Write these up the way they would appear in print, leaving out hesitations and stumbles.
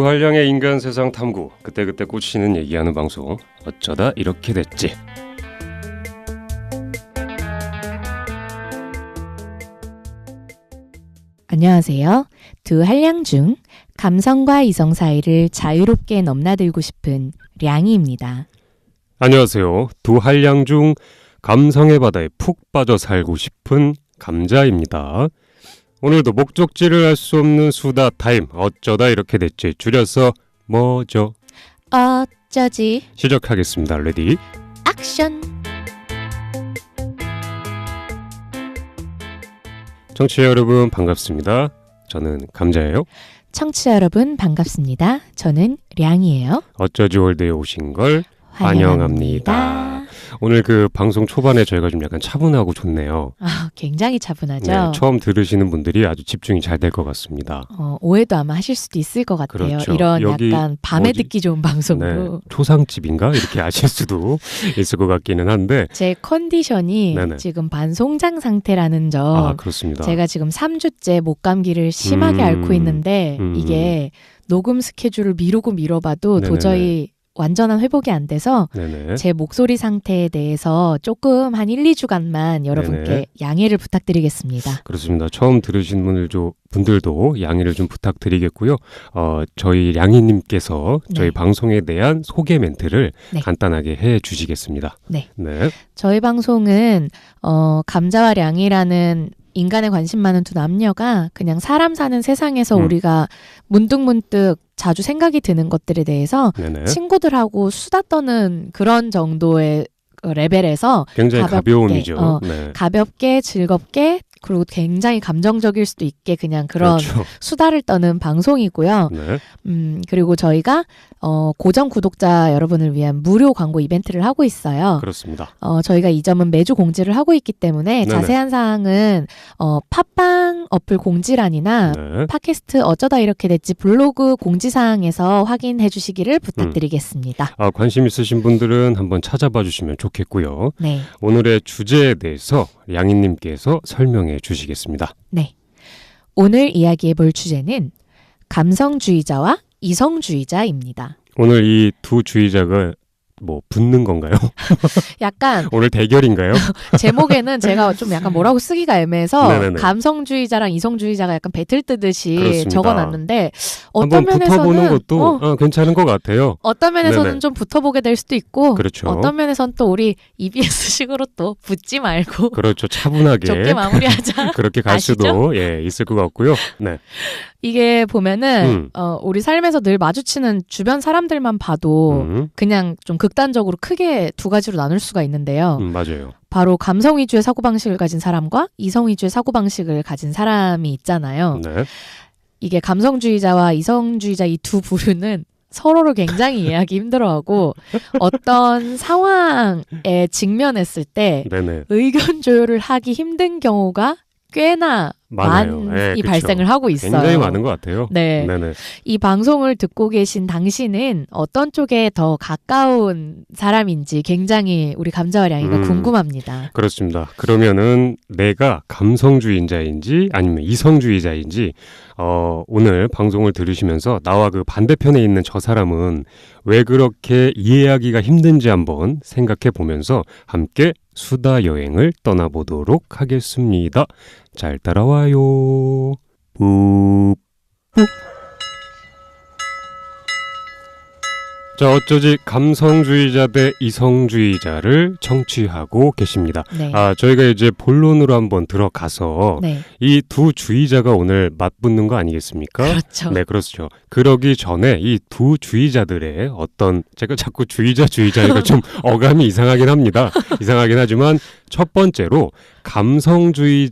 두한량의 인간 세상 탐구, 그때그때 꽂히는 얘기하는 방송, 어쩌다 이렇게 됐지. 안녕하세요. 두한량 중 감성과 이성 사이를 자유롭게 넘나들고 싶은 량이입니다. 안녕하세요. 두한량 중 감성의 바다에 푹 빠져 살고 싶은 감자입니다. 오늘도 목적지를 알 수 없는 수다 타임, 어쩌다 이렇게 됐지. 줄여서 뭐죠? 어쩌지? 시작하겠습니다. 레디 액션! 청취자 여러분 반갑습니다. 저는 감자예요. 청취자 여러분 반갑습니다. 저는 량이에요. 어쩌지 월드에 오신 걸 환영합니다. 오늘 그 방송 초반에 저희가 좀 약간 차분하고 좋네요. 굉장히 차분하죠? 네, 처음 들으시는 분들이 아주 집중이 잘 될 것 같습니다. 오해도 아마 하실 수도 있을 것 같아요. 그렇죠. 이런 여기 약간 밤에 뭐지? 듣기 좋은 방송으로. 네, 초상집인가? 이렇게 아실 수도 있을 것 같기는 한데 제 컨디션이 네네. 지금 반송장 상태라는 점. 그렇습니다. 제가 지금 3주째 목감기를 심하게 앓고 있는데 이게 녹음 스케줄을 미루고 미뤄봐도 네네네. 도저히 완전한 회복이 안 돼서 네네. 제 목소리 상태에 대해서 조금 한 1, 2주간만 여러분께 네네. 양해를 부탁드리겠습니다. 그렇습니다. 처음 들으신 분들도 양해를 좀 부탁드리겠고요. 저희 량이님께서 저희 네. 방송에 대한 소개 멘트를 네. 간단하게 해 주시겠습니다. 네. 네. 저희 방송은 감자와 량이라는 인간에 관심 많은 두 남녀가 그냥 사람 사는 세상에서 우리가 문득문득 자주 생각이 드는 것들에 대해서 네네. 친구들하고 수다 떠는 그런 정도의 레벨에서 굉장히 가벼운 가볍게, 이죠. 네. 가볍게 즐겁게 그리고 굉장히 감정적일 수도 있게 그냥 그런 그렇죠. 수다를 떠는 방송이고요. 네. 그리고 저희가 고정 구독자 여러분을 위한 무료 광고 이벤트를 하고 있어요. 그렇습니다. 저희가 이 점은 매주 공지를 하고 있기 때문에 네네. 자세한 사항은 팟빵 어플 공지란이나 네. 팟캐스트 어쩌다 이렇게 됐지 블로그 공지사항에서 확인해 주시기를 부탁드리겠습니다. 관심 있으신 분들은 한번 찾아봐 주시면 좋겠고요. 네. 오늘의 주제에 대해서 양희님께서 설명해 주시겠습니다. 네. 오늘 이야기해 볼 주제는 감성주의자와 이성주의자입니다. 오늘 이 두 주의자가 뭐 붙는 건가요? 약간 오늘 대결인가요? 제목에는 제가 좀 약간 뭐라고 쓰기가 애매해서 네네네. 감성주의자랑 이성주의자가 약간 배틀 뜨듯이 그렇습니다. 적어놨는데 어떤 한번 붙어보는 면에서는 것도 괜찮은 것 같아요. 어떤 면에서는 네네. 좀 붙어보게 될 수도 있고 그렇죠. 어떤 면에서는 또 우리 EBS식으로 또 붙지 말고 그렇죠. 차분하게 좋게 마무리하자. 그렇게 갈 아시죠? 수도 있을 것 같고요. 네. 이게 보면은 우리 삶에서 늘 마주치는 주변 사람들만 봐도 그냥 좀 극단적으로 크게 두 가지로 나눌 수가 있는데요. 맞아요. 바로 감성 위주의 사고방식을 가진 사람과 이성 위주의 사고방식을 가진 사람이 있잖아요. 네. 이게 감성주의자와 이성주의자 이 두 부류는 서로를 굉장히 이해하기 힘들어하고 어떤 상황에 직면했을 때 네네. 의견 조율을 하기 힘든 경우가 꽤나 많아요. 많이 그쵸. 발생을 하고 있어요. 굉장히 많은 것 같아요. 네. 네네. 이 방송을 듣고 계신 당신은 어떤 쪽에 더 가까운 사람인지 굉장히 우리 감자와 량이가 궁금합니다. 그렇습니다. 그러면은 내가 감성주의자인지 아니면 이성주의자인지 오늘 방송을 들으시면서 나와 그 반대편에 있는 저 사람은 왜 그렇게 이해하기가 힘든지 한번 생각해 보면서 함께 수다 여행을 떠나보도록 하겠습니다. 잘 따라와요. 뿌뿌. 자, 어쩌지 감성주의자 대 이성주의자를 청취하고 계십니다. 네. 저희가 이제 본론으로 한번 들어가서 네. 이 두 주의자가 오늘 맞붙는 거 아니겠습니까? 그렇죠. 네, 그렇죠. 그러기 전에 이 두 주의자들의 제가 자꾸 주의자니까 좀 어감이 이상하긴 합니다. 이상하긴 하지만 첫 번째로 감성주의자들의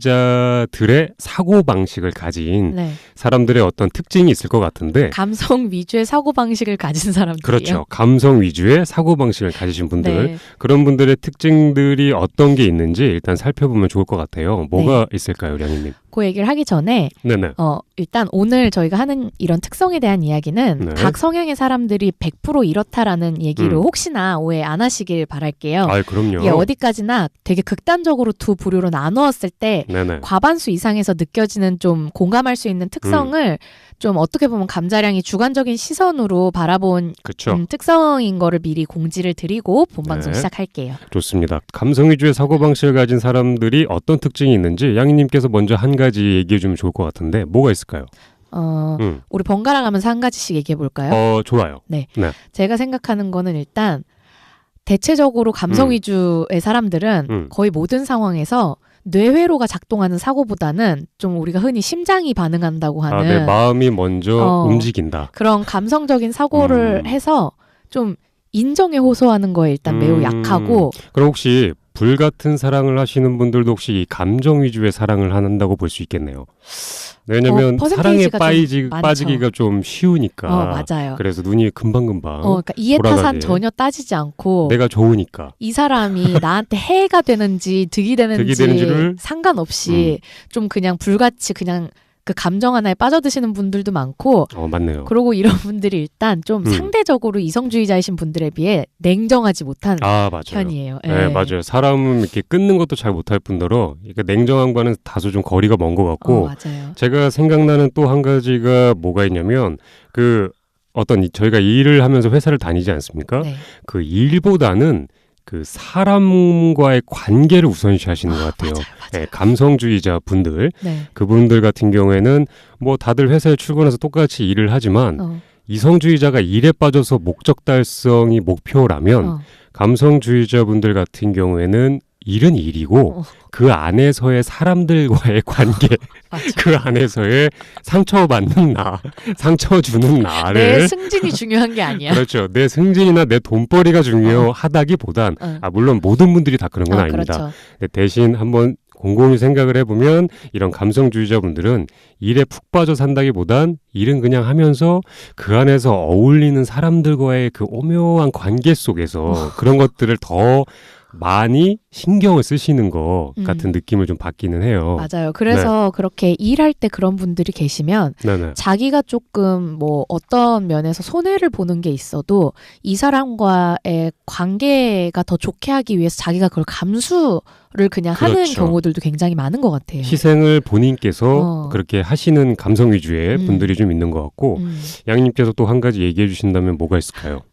사고방식을 가진 네. 사람들의 어떤 특징이 있을 것 같은데 감성 위주의 사고방식을 가진 사람들이요. 그렇죠. 감성 위주의 사고방식을 가지신 분들 네. 그런 분들의 특징들이 어떤 게 있는지 일단 살펴보면 좋을 것 같아요. 뭐가 있을까요, 량이님? 그 얘기를 하기 전에 네네. 일단 오늘 저희가 하는 이런 특성에 대한 이야기는 네. 각 성향의 사람들이 100% 이렇다라는 얘기를 혹시나 오해 안 하시길 바랄게요. 아, 그럼요. 이게 어디까지나 되게 극단적으로 두 부류로 나누었을 때 네네. 과반수 이상에서 느껴지는 좀 공감할 수 있는 특성을 좀 어떻게 보면 감자량이 주관적인 시선으로 바라본 그렇죠. 특성인 거를 미리 공지를 드리고 본방송 네. 시작할게요. 좋습니다. 감성 위주의 사고방식을 가진 사람들이 어떤 특징이 있는지 양희님께서 먼저 한 가지 얘기해 주면 좋을 것 같은데 뭐가 있을까요? 우리 번갈아 가면서 한 가지씩 얘기해 볼까요? 좋아요. 네. 제가 생각하는 거는 일단 대체적으로 감성 위주의 사람들은 거의 모든 상황에서 뇌회로가 작동하는 사고보다는 좀 우리가 흔히 심장이 반응한다고 하는 내 마음이 먼저 움직인다. 그런 감성적인 사고를 해서 좀 인정에 호소하는 거에 일단 매우 약하고. 그럼 혹시 불같은 사랑을 하시는 분들도 혹시 이 감정 위주의 사랑을 한다고 볼 수 있겠네요. 왜냐면 사랑에 빠지기가 좀 쉬우니까. 맞아요. 그래서 눈이 금방금방 그러니까 이해타산 전혀 따지지 않고 내가 좋으니까 이 사람이 나한테 해가 되는지 득이 되는지를 상관없이 좀 그냥 불같이 그냥 그 감정 하나에 빠져드시는 분들도 많고. 맞네요. 그리고 이런 분들이 일단 좀 상대적으로 이성주의자이신 분들에 비해 냉정하지 못한 편이에요. 네, 맞아요. 사람은 이렇게 끊는 것도 잘 못할 뿐더러 그러니까 냉정함과는 다소 좀 거리가 먼 것 같고. 맞아요. 제가 생각나는 또 한 가지가 뭐가 있냐면 저희가 일을 하면서 회사를 다니지 않습니까? 네. 그 일보다는 그 사람과의 관계를 우선시하시는 것 같아요. 맞아요. 네, 감성주의자 분들, 네. 그분들 같은 경우에는 뭐 다들 회사에 출근해서 똑같이 일을 하지만 이성주의자가 일에 빠져서 목적 달성이 목표라면 감성주의자 분들 같은 경우에는 일은 일이고 그 안에서의 사람들과의 관계, 그 안에서의 상처받는 상처 주는 나를 내 승진이 중요한 게 아니야. 그렇죠. 내 승진이나 내 돈벌이가 중요하다기보단 물론 모든 분들이 다 그런 건 아닙니다. 그렇죠. 대신 한번 곰곰이 생각을 해보면 이런 감성주의자분들은 일에 푹 빠져 산다기보단 일은 그냥 하면서 그 안에서 어울리는 사람들과의 그 오묘한 관계 속에서 그런 것들을 더 많이 신경을 쓰시는 것 같은 느낌을 좀 받기는 해요. 맞아요. 그래서 그렇게 일할 때 그런 분들이 계시면 자기가 조금 뭐 어떤 면에서 손해를 보는 게 있어도 이 사람과의 관계가 더 좋게 하기 위해서 자기가 그걸 감수를 그냥 하는 경우들도 굉장히 많은 것 같아요. 희생을 본인께서 그렇게 하시는 감성 위주의 분들이 좀 있는 것 같고 양님께서 또 한 가지 얘기해 주신다면 뭐가 있을까요?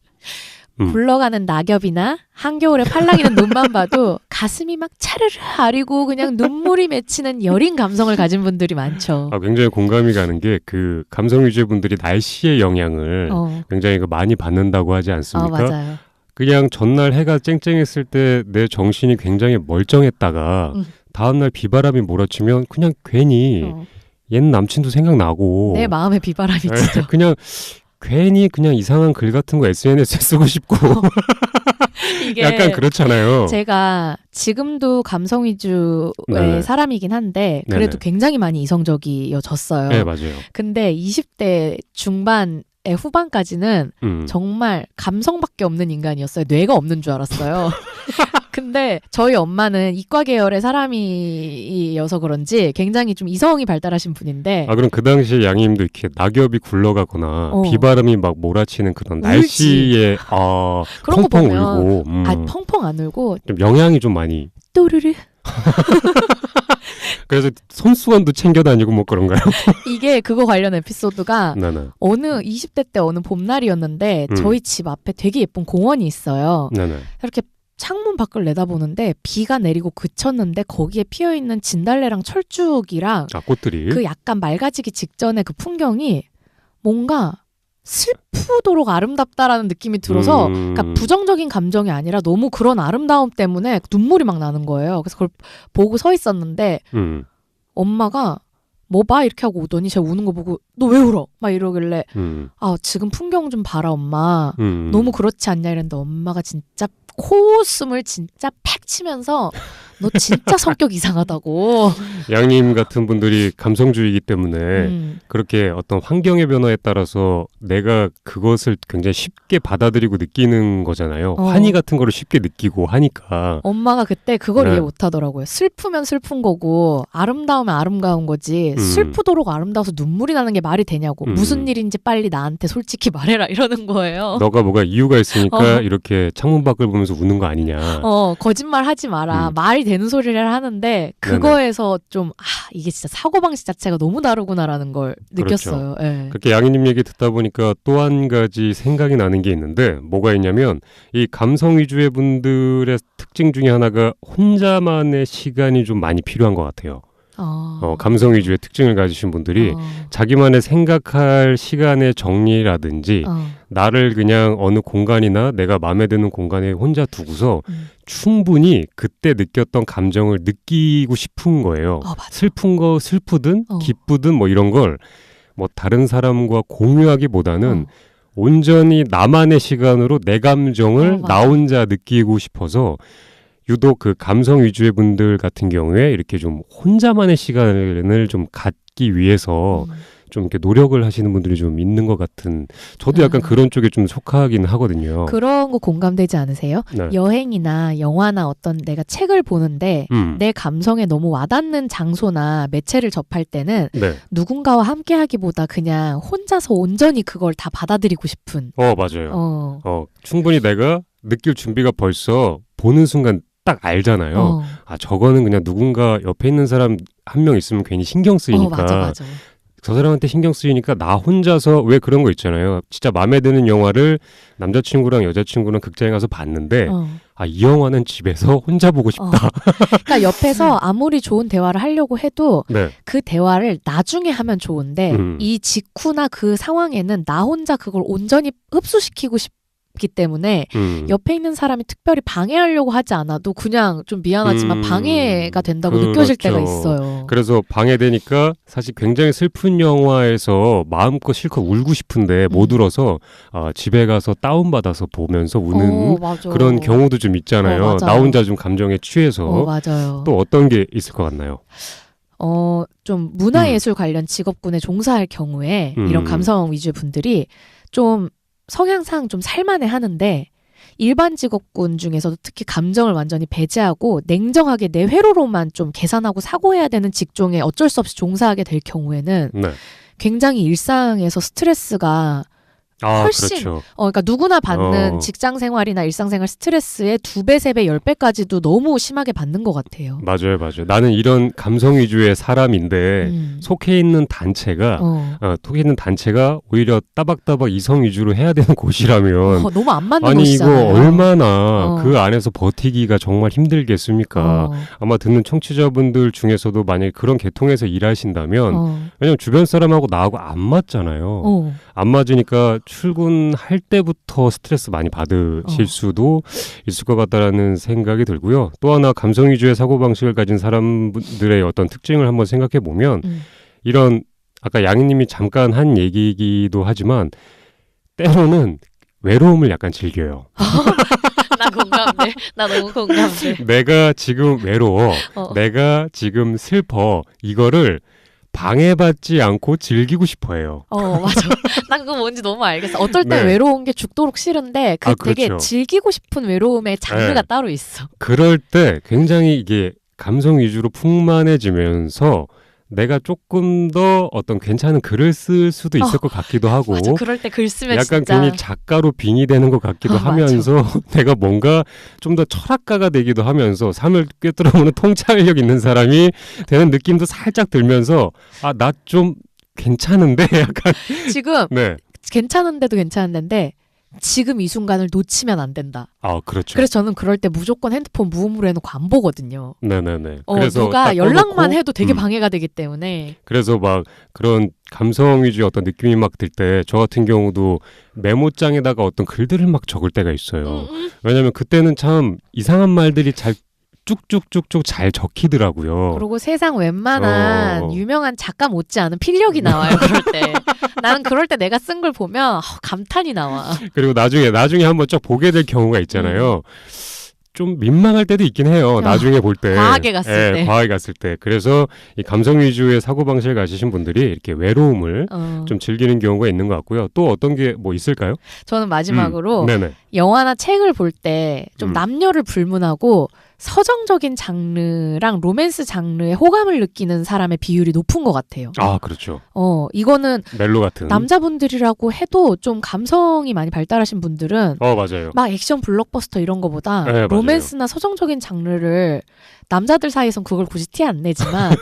굴러가는 낙엽이나 한겨울에 팔랑이는 눈만 봐도 가슴이 막 차르르 아리고 그냥 눈물이 맺히는 여린 감성을 가진 분들이 많죠. 굉장히 공감이 가는 게 그 감성 위주의 분들이 날씨의 영향을 굉장히 많이 받는다고 하지 않습니까? 맞아요. 그냥 전날 해가 쨍쨍했을 때 내 정신이 굉장히 멀쩡했다가 다음날 비바람이 몰아치면 그냥 괜히 옛 남친도 생각나고 내 마음에 비바람이 치죠. 그냥 괜히 그냥 이상한 글 같은 거 SNS에 쓰고 싶고 이게 약간 그렇잖아요. 제가 지금도 감성 위주의 사람이긴 한데 그래도 굉장히 많이 이성적이어졌어요. 네, 맞아요. 근데 20대 중반의 후반까지는 정말 감성밖에 없는 인간이었어요. 뇌가 없는 줄 알았어요. 근데 저희 엄마는 이과 계열의 사람이어서 그런지 굉장히 좀 이성이 발달하신 분인데 그럼 그 당시에 양님도 이렇게 낙엽이 굴러가거나 비바람이 막 몰아치는 그런 날씨에 그런 펑펑 거 울고 펑펑 안 울고 좀 영향이 좀 많이 또르르 그래서 손수건도 챙겨 다니고 뭐 그런가요? 이게 그거 관련 에피소드가 네네. 어느 20대 때 어느 봄날이었는데 저희 집 앞에 되게 예쁜 공원이 있어요. 네네. 이렇게 창문 밖을 내다보는데 비가 내리고 그쳤는데 거기에 피어있는 진달래랑 철쭉이랑 꽃들이 그 약간 맑아지기 직전의 그 풍경이 뭔가 슬프도록 아름답다라는 느낌이 들어서 그러니까 부정적인 감정이 아니라 너무 그런 아름다움 때문에 눈물이 막 나는 거예요. 그래서 그걸 보고 서 있었는데 엄마가 뭐 봐? 이렇게 하고 오더니 제가 우는 거 보고 너 왜 울어? 막 이러길래 지금 풍경 좀 봐라 엄마. 너무 그렇지 않냐 이랬는데 엄마가 진짜 코웃음을 진짜 팩 치면서 너 진짜 성격 이상하다고. 양님 같은 분들이 감성주의이기 때문에 그렇게 어떤 환경의 변화에 따라서 내가 그것을 굉장히 쉽게 받아들이고 느끼는 거잖아요. 환희 같은 거를 쉽게 느끼고 하니까. 엄마가 그때 그걸 네. 이해 못하더라고요. 슬프면 슬픈 거고 아름다우면 아름다운 거지 슬프도록 아름다워서 눈물이 나는 게 말이 되냐고. 무슨 일인지 빨리 나한테 솔직히 말해라 이러는 거예요. 너가 뭐가 이유가 있으니까 이렇게 창문 밖을 보면서 우는 거 아니냐. 거짓말 하지 마라. 말이 되는 소리를 하는데 그거에서 좀 이게 진짜 사고방식 자체가 너무 다르구나라는 걸 느꼈어요. 그렇죠. 네. 그렇게 양희님 얘기 듣다 보니까 또 한 가지 생각이 나는 게 있는데 뭐가 있냐면 이 감성 위주의 분들의 특징 중에 하나가 혼자만의 시간이 좀 많이 필요한 것 같아요. 감성 위주의 특징을 가지신 분들이 자기만의 생각할 시간의 정리라든지 나를 그냥 어느 공간이나 내가 마음에 드는 공간에 혼자 두고서 충분히 그때 느꼈던 감정을 느끼고 싶은 거예요. 슬픈 거 슬프든 기쁘든 뭐 이런 걸 뭐 다른 사람과 공유하기보다는 온전히 나만의 시간으로 내 감정을 나 혼자 느끼고 싶어서 유독 그 감성 위주의 분들 같은 경우에 이렇게 좀 혼자만의 시간을 좀 갖기 위해서 좀 이렇게 노력을 하시는 분들이 좀 있는 것 같은, 저도 약간 그런 쪽에 좀 속하긴 하거든요. 그런 거 공감되지 않으세요? 네. 여행이나 영화나 어떤 내가 책을 보는데 내 감성에 너무 와닿는 장소나 매체를 접할 때는 네. 누군가와 함께 하기보다 그냥 혼자서 온전히 그걸 다 받아들이고 싶은. 맞아요. 충분히 내가 느낄 준비가 벌써 보는 순간 딱 알잖아요. 저거는 그냥 누군가 옆에 있는 사람 한 명 있으면 괜히 신경 쓰이니까. 맞아. 저 사람한테 신경 쓰이니까 나 혼자서, 왜 그런 거 있잖아요. 진짜 마음에 드는 영화를 남자친구랑 여자친구랑 극장에 가서 봤는데 이 영화는 집에서 혼자 보고 싶다. 그러니까 옆에서 아무리 좋은 대화를 하려고 해도 네. 그 대화를 나중에 하면 좋은데 이 직후나 그 상황에는 나 혼자 그걸 온전히 흡수시키고 싶기 때문에 옆에 있는 사람이 특별히 방해하려고 하지 않아도 그냥 좀 미안하지만 방해가 된다고 느껴질 때가 있어요. 그래서 방해되니까 사실 굉장히 슬픈 영화에서 마음껏 실컷 울고 싶은데 못 울어서 집에 가서 다운받아서 보면서 우는 그런 경우도 좀 있잖아요. 나 혼자 좀 감정에 취해서. 맞아요. 또 어떤 게 있을 것 같나요? 좀 문화예술 관련 직업군에 종사할 경우에 이런 감성 위주의 분들이 좀 성향상 좀 살만해 하는데 일반 직업군 중에서도 특히 감정을 완전히 배제하고 냉정하게 내 회로로만 좀 계산하고 사고해야 되는 직종에 어쩔 수 없이 종사하게 될 경우에는 굉장히 일상에서 스트레스가 훨씬 그렇죠. 그러니까 누구나 받는 직장 생활이나 일상생활 스트레스의 2배, 3배, 10배까지도 너무 심하게 받는 것 같아요. 맞아요. 나는 이런 감성 위주의 사람인데 속해 있는 단체가 오히려 따박따박 이성 위주로 해야 되는 곳이라면 너무 안 맞는 아니 곳이잖아요. 이거 얼마나 그 안에서 버티기가 정말 힘들겠습니까? 아마 듣는 청취자분들 중에서도 만약에 그런 계통에서 일하신다면 왜냐면 주변 사람하고 나하고 안 맞잖아요. 안 맞으니까 출근할 때부터 스트레스 많이 받으실 수도 있을 것 같다라는 생각이 들고요. 또 하나 감성 위주의 사고방식을 가진 사람들의 어떤 특징을 한번 생각해 보면 이런 아까 양희님이 잠깐 한 얘기이기도 하지만 때로는 외로움을 약간 즐겨요. 나 공감돼. 나 너무 공감돼. 내가 지금 외로워. 내가 지금 슬퍼. 이거를 방해받지 않고 즐기고 싶어 해요. 맞아. 나 그거 뭔지 너무 알겠어. 어떨 때 네. 외로운 게 죽도록 싫은데 되게 그렇죠. 즐기고 싶은 외로움의 장르가 따로 있어. 그럴 때 굉장히 이게 감성 위주로 풍만해지면서 내가 조금 더 어떤 괜찮은 글을 쓸 수도 있을 것 같기도 하고 맞아. 그럴 때 글 쓰면 약간 진짜 괜히 작가로 빙의 되는 것 같기도 하면서 내가 뭔가 좀 더 철학가가 되기도 하면서 삶을 꿰뚫어보는 통찰력 있는 사람이 되는 느낌도 살짝 들면서 나 좀 괜찮은데 약간 지금 네. 괜찮은데도 괜찮은데 지금 이 순간을 놓치면 안 된다. 그렇죠. 그래서 저는 그럴 때 무조건 핸드폰 무음으로 해놓고 안 보거든요. 네네네. 그래서 누가 연락만 해도 되게 방해가 되기 때문에. 그래서 막 그런 감성 위주의 어떤 느낌이 막 들 때 저 같은 경우도 메모장에다가 어떤 글들을 막 적을 때가 있어요. 왜냐면 그때는 참 이상한 말들이 잘 쭉쭉쭉쭉 잘 적히더라고요. 그리고 세상 웬만한 유명한 작가 못지않은 필력이 나와요. 그럴 때. 나는 그럴 때 내가 쓴 걸 보면 감탄이 나와. 그리고 나중에 한번 쫙 보게 될 경우가 있잖아요. 좀 민망할 때도 있긴 해요. 나중에 볼 때. 과하게 갔을 때. 과하게 갔을 때. 그래서 이 감성 위주의 사고방식을 가지신 분들이 이렇게 외로움을 좀 즐기는 경우가 있는 것 같고요. 또 어떤 게 뭐 있을까요? 저는 마지막으로 네네. 영화나 책을 볼 때 좀 남녀를 불문하고 서정적인 장르랑 로맨스 장르에 호감을 느끼는 사람의 비율이 높은 것 같아요. 아, 그렇죠. 이거는 멜로 같은. 남자분들이라고 해도 좀 감성이 많이 발달하신 분들은 맞아요. 막 액션 블록버스터 이런 거보다 네, 로맨스나 서정적인 장르를 남자들 사이에선 그걸 굳이 티 안 내지만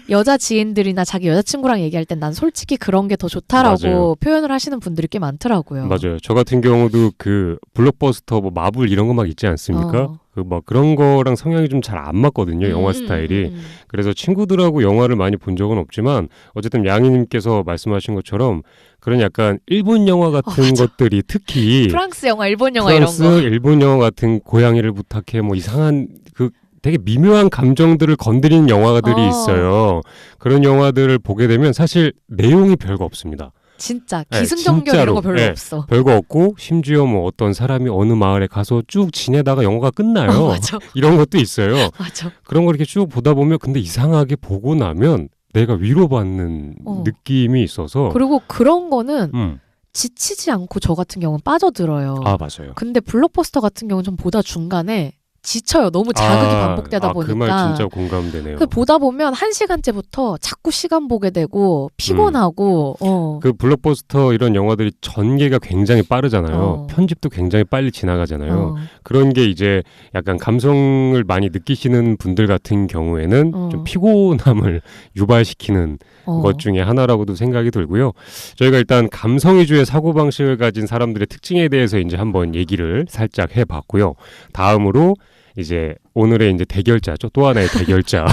여자 지인들이나 자기 여자친구랑 얘기할 땐 난 솔직히 그런 게 더 좋다라고 맞아요. 표현을 하시는 분들이 꽤 많더라고요. 맞아요. 저 같은 경우도 그 블록버스터 뭐 마블 이런 거 막 있지 않습니까? 그 막 그런 거랑 성향이 좀 잘 안 맞거든요. 영화 스타일이. 그래서 친구들하고 영화를 많이 본 적은 없지만 어쨌든 양희님께서 말씀하신 것처럼 그런 약간 일본 영화 같은 맞아. 것들이 특히 프랑스 영화, 일본 영화 프랑스, 이런 거. 일본 영화 같은 고양이를 부탁해 뭐 이상한 그 되게 미묘한 감정들을 건드리는 영화들이 있어요. 그런 영화들을 보게 되면 사실 내용이 별거 없습니다. 진짜 네, 기승전결 진짜로. 이런 거 별로 네. 없어. 별거 없고 심지어 뭐 어떤 사람이 어느 마을에 가서 쭉 지내다가 영화가 끝나요. 맞아. 이런 것도 있어요. 맞아. 그런 걸 이렇게 쭉 보다 보면 근데 이상하게 보고 나면 내가 위로받는 느낌이 있어서 그리고 그런 거는 음. 지치지 않고 저 같은 경우는 빠져들어요. 아, 맞아요. 근데 블록버스터 같은 경우는 좀 보다 중간에 지쳐요. 너무 자극이 반복되다 보니까. 그 말 진짜 공감되네요. 보다 보면 1시간째부터 자꾸 시간 보게 되고 피곤하고 그 블록버스터 이런 영화들이 전개가 굉장히 빠르잖아요. 편집도 굉장히 빨리 지나가잖아요. 그런 게 이제 약간 감성을 많이 느끼시는 분들 같은 경우에는 좀 피곤함을 유발시키는 것 중에 하나라고도 생각이 들고요. 저희가 일단 감성 위주의 사고방식을 가진 사람들의 특징에 대해서 이제 한번 얘기를 살짝 해봤고요. 다음으로 이제 오늘의 이제 대결자죠. 또 하나의 대결자.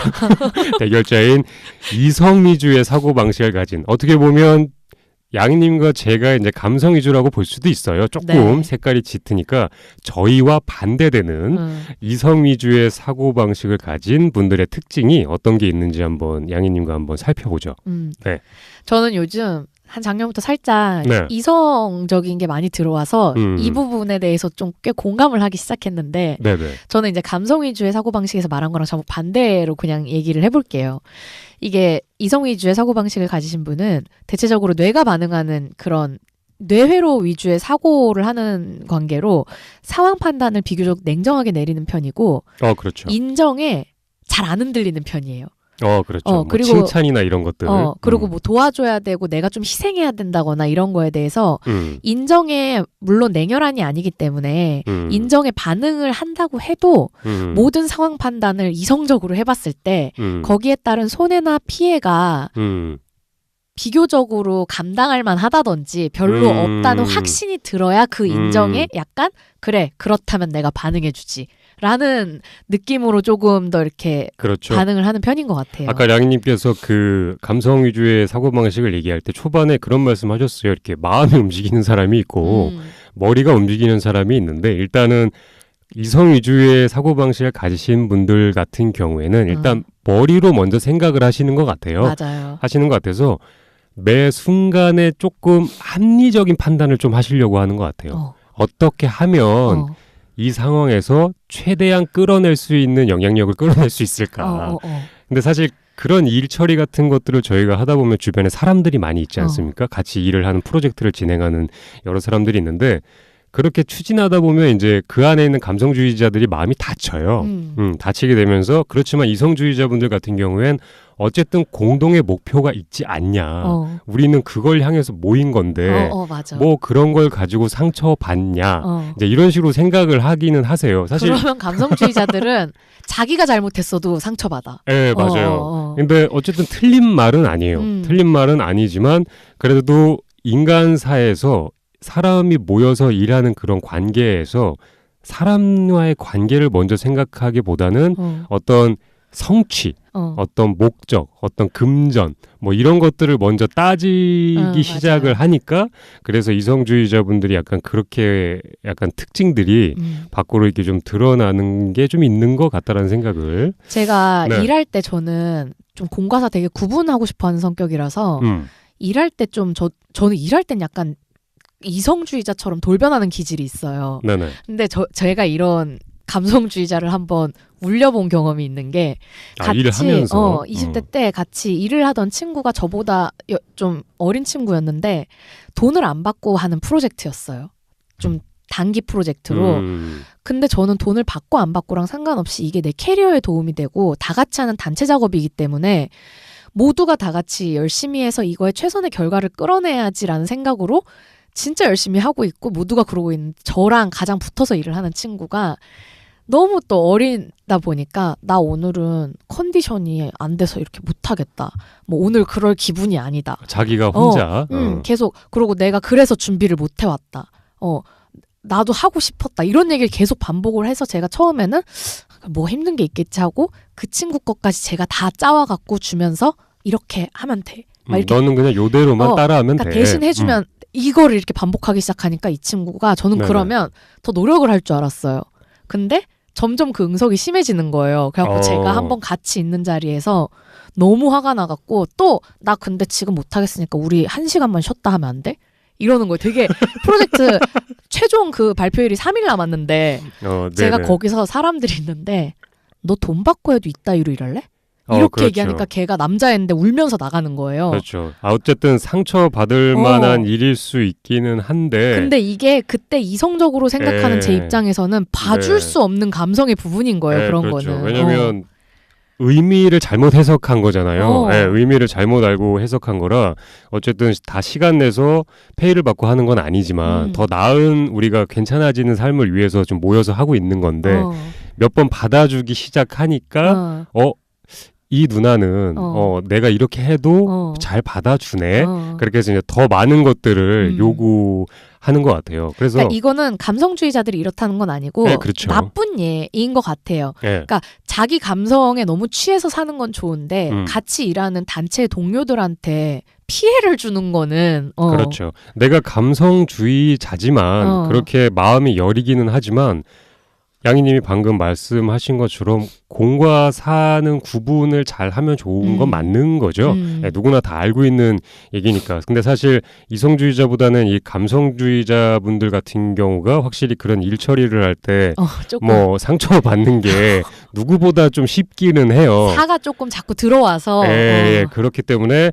대결자인 이성 위주의 사고방식을 가진 어떻게 보면 양님과 제가 이제 감성 위주라고 볼 수도 있어요. 조금 색깔이 짙으니까 저희와 반대되는 이성 위주의 사고방식을 가진 분들의 특징이 어떤 게 있는지 한번 양희님과 한번 살펴보죠. 네. 저는 요즘 한 작년부터 살짝 이성적인 게 많이 들어와서 이 부분에 대해서 좀 꽤 공감을 하기 시작했는데 저는 이제 감성 위주의 사고방식에서 말한 거랑 전부 반대로 그냥 얘기를 해볼게요. 이게 이성 위주의 사고방식을 가지신 분은 대체적으로 뇌가 반응하는 그런 뇌회로 위주의 사고를 하는 관계로 상황 판단을 비교적 냉정하게 내리는 편이고 그렇죠. 인정에 잘 안 흔들리는 편이에요. 그렇죠. 뭐 그리고 칭찬이나 이런 것들. 그리고 뭐 도와줘야 되고 내가 좀 희생해야 된다거나 이런 거에 대해서 인정에 물론 냉혈한이 아니기 때문에 인정에 반응을 한다고 해도 모든 상황 판단을 이성적으로 해봤을 때 거기에 따른 손해나 피해가 비교적으로 감당할 만하다든지 별로 없다는 확신이 들어야 그 인정에 약간 그래 그렇다면 내가 반응해주지 라는 느낌으로 조금 더 이렇게 반응을 하는 편인 것 같아요. 아까 양희님께서 그 감성 위주의 사고방식을 얘기할 때 초반에 그런 말씀 하셨어요. 이렇게 마음이 움직이는 사람이 있고 머리가 움직이는 사람이 있는데 일단은 이성 위주의 사고방식을 가지신 분들 같은 경우에는 일단 머리로 먼저 생각을 하시는 것 같아요. 맞아요. 하시는 것 같아서 매 순간에 조금 합리적인 판단을 좀 하시려고 하는 것 같아요. 어떻게 하면 이 상황에서 최대한 끌어낼 수 있는 영향력을 끌어낼 수 있을까. 근데 사실 그런 일 처리 같은 것들을 저희가 하다 보면 주변에 사람들이 많이 있지 않습니까? 같이 일을 하는 프로젝트를 진행하는 여러 사람들이 있는데 그렇게 추진하다 보면 이제 그 안에 있는 감성주의자들이 마음이 다쳐요. 다치게 되면서 그렇지만 이성주의자분들 같은 경우엔 어쨌든 공동의 목표가 있지 않냐. 우리는 그걸 향해서 모인 건데 맞아. 뭐 그런 걸 가지고 상처받냐. 이제 이런 식으로 생각을 하기는 하세요. 사실 그러면 감성주의자들은 자기가 잘못했어도 상처받아. 네, 맞아요. 근데 어쨌든 틀린 말은 아니에요. 틀린 말은 아니지만 그래도 인간사에서 사람이 모여서 일하는 그런 관계에서 사람과의 관계를 먼저 생각하기보다는 어떤 성취, 어떤 목적, 어떤 금전 뭐 이런 것들을 먼저 따지기 시작을 하니까 그래서 이성주의자분들이 약간 그렇게 약간 특징들이 밖으로 이렇게 좀 드러나는 게 좀 있는 것 같다라는 생각을 제가 일할 때 저는 좀 공과사 되게 구분하고 싶어하는 성격이라서 일할 때 좀 저는 일할 땐 약간 이성주의자처럼 돌변하는 기질이 있어요. 네네. 근데 제가 이런 감성주의자를 한번 울려본 경험이 있는 게 일을 하면서 20대 때 같이 일을 하던 친구가 저보다 좀 어린 친구였는데 돈을 안 받고 하는 프로젝트였어요. 좀 단기 프로젝트로. 근데 저는 돈을 받고 안 받고랑 상관없이 이게 내 캐리어에 도움이 되고 다 같이 하는 단체 작업이기 때문에 모두가 다 같이 열심히 해서 이거에 최선의 결과를 끌어내야지라는 생각으로 진짜 열심히 하고 있고 모두가 그러고 있는데 저랑 가장 붙어서 일을 하는 친구가 너무 또 어리다 보니까 나 오늘은 컨디션이 안 돼서 이렇게 못하겠다. 뭐 오늘 그럴 기분이 아니다. 자기가 혼자 계속 그러고 내가 그래서 준비를 못 해왔다. 나도 하고 싶었다. 이런 얘기를 계속 반복을 해서 제가 처음에는 뭐 힘든 게 있겠지 하고 그 친구 것까지 제가 다 짜와갖고 주면서 이렇게 하면 돼. 막 이렇게 너는 그냥 요대로만 따라하면 그러니까 돼. 대신 해주면 이거를 이렇게 반복하기 시작하니까 이 친구가 저는 네네. 그러면 더 노력을 할 줄 알았어요. 근데 점점 그 응석이 심해지는 거예요. 그래갖고 제가 한번 같이 있는 자리에서 너무 화가 나갖고 또 나 근데 지금 못하겠으니까 우리 1시간만 쉬었다 하면 안 돼? 이러는 거예요. 되게 프로젝트 최종 그 발표일이 3일 남았는데 제가 거기서 사람들이 있는데 너 돈 받고 해도 이따위로 일할래? 이렇게 그렇죠. 얘기하니까 걔가 남자애인데 울면서 나가는 거예요. 그렇죠. 어쨌든 상처받을 만한 일일 수 있기는 한데 근데 이게 그때 이성적으로 생각하는 제 입장에서는 봐줄 수 없는 감성의 부분인 거예요. 그런 그렇죠. 거는. 왜냐면 의미를 잘못 해석한 거잖아요. 의미를 잘못 알고 해석한 거라 어쨌든 다 시간 내서 페이를 받고 하는 건 아니지만 더 나은 우리가 괜찮아지는 삶을 위해서 좀 모여서 하고 있는 건데 몇 번 받아주기 시작하니까 이 누나는 내가 이렇게 해도 잘 받아주네. 그렇게 해서 이제 더 많은 것들을 요구하는 것 같아요. 그래서 그러니까 이거는 감성주의자들이 이렇다는 건 아니고 그렇죠. 나쁜 예인 것 같아요. 그러니까 자기 감성에 너무 취해서 사는 건 좋은데 같이 일하는 단체 동료들한테 피해를 주는 거는 그렇죠. 내가 감성주의자지만 그렇게 마음이 여리기는 하지만 양희님이 방금 말씀하신 것처럼 공과 사는 구분을 잘 하면 좋은 건 맞는 거죠. 누구나 다 알고 있는 얘기니까. 근데 사실 이성주의자보다는 이 감성주의자분들 같은 경우가 확실히 그런 일 처리를 할 때 뭐 상처받는 게 누구보다 좀 쉽기는 해요. 사가 조금 자꾸 들어와서. 그렇기 때문에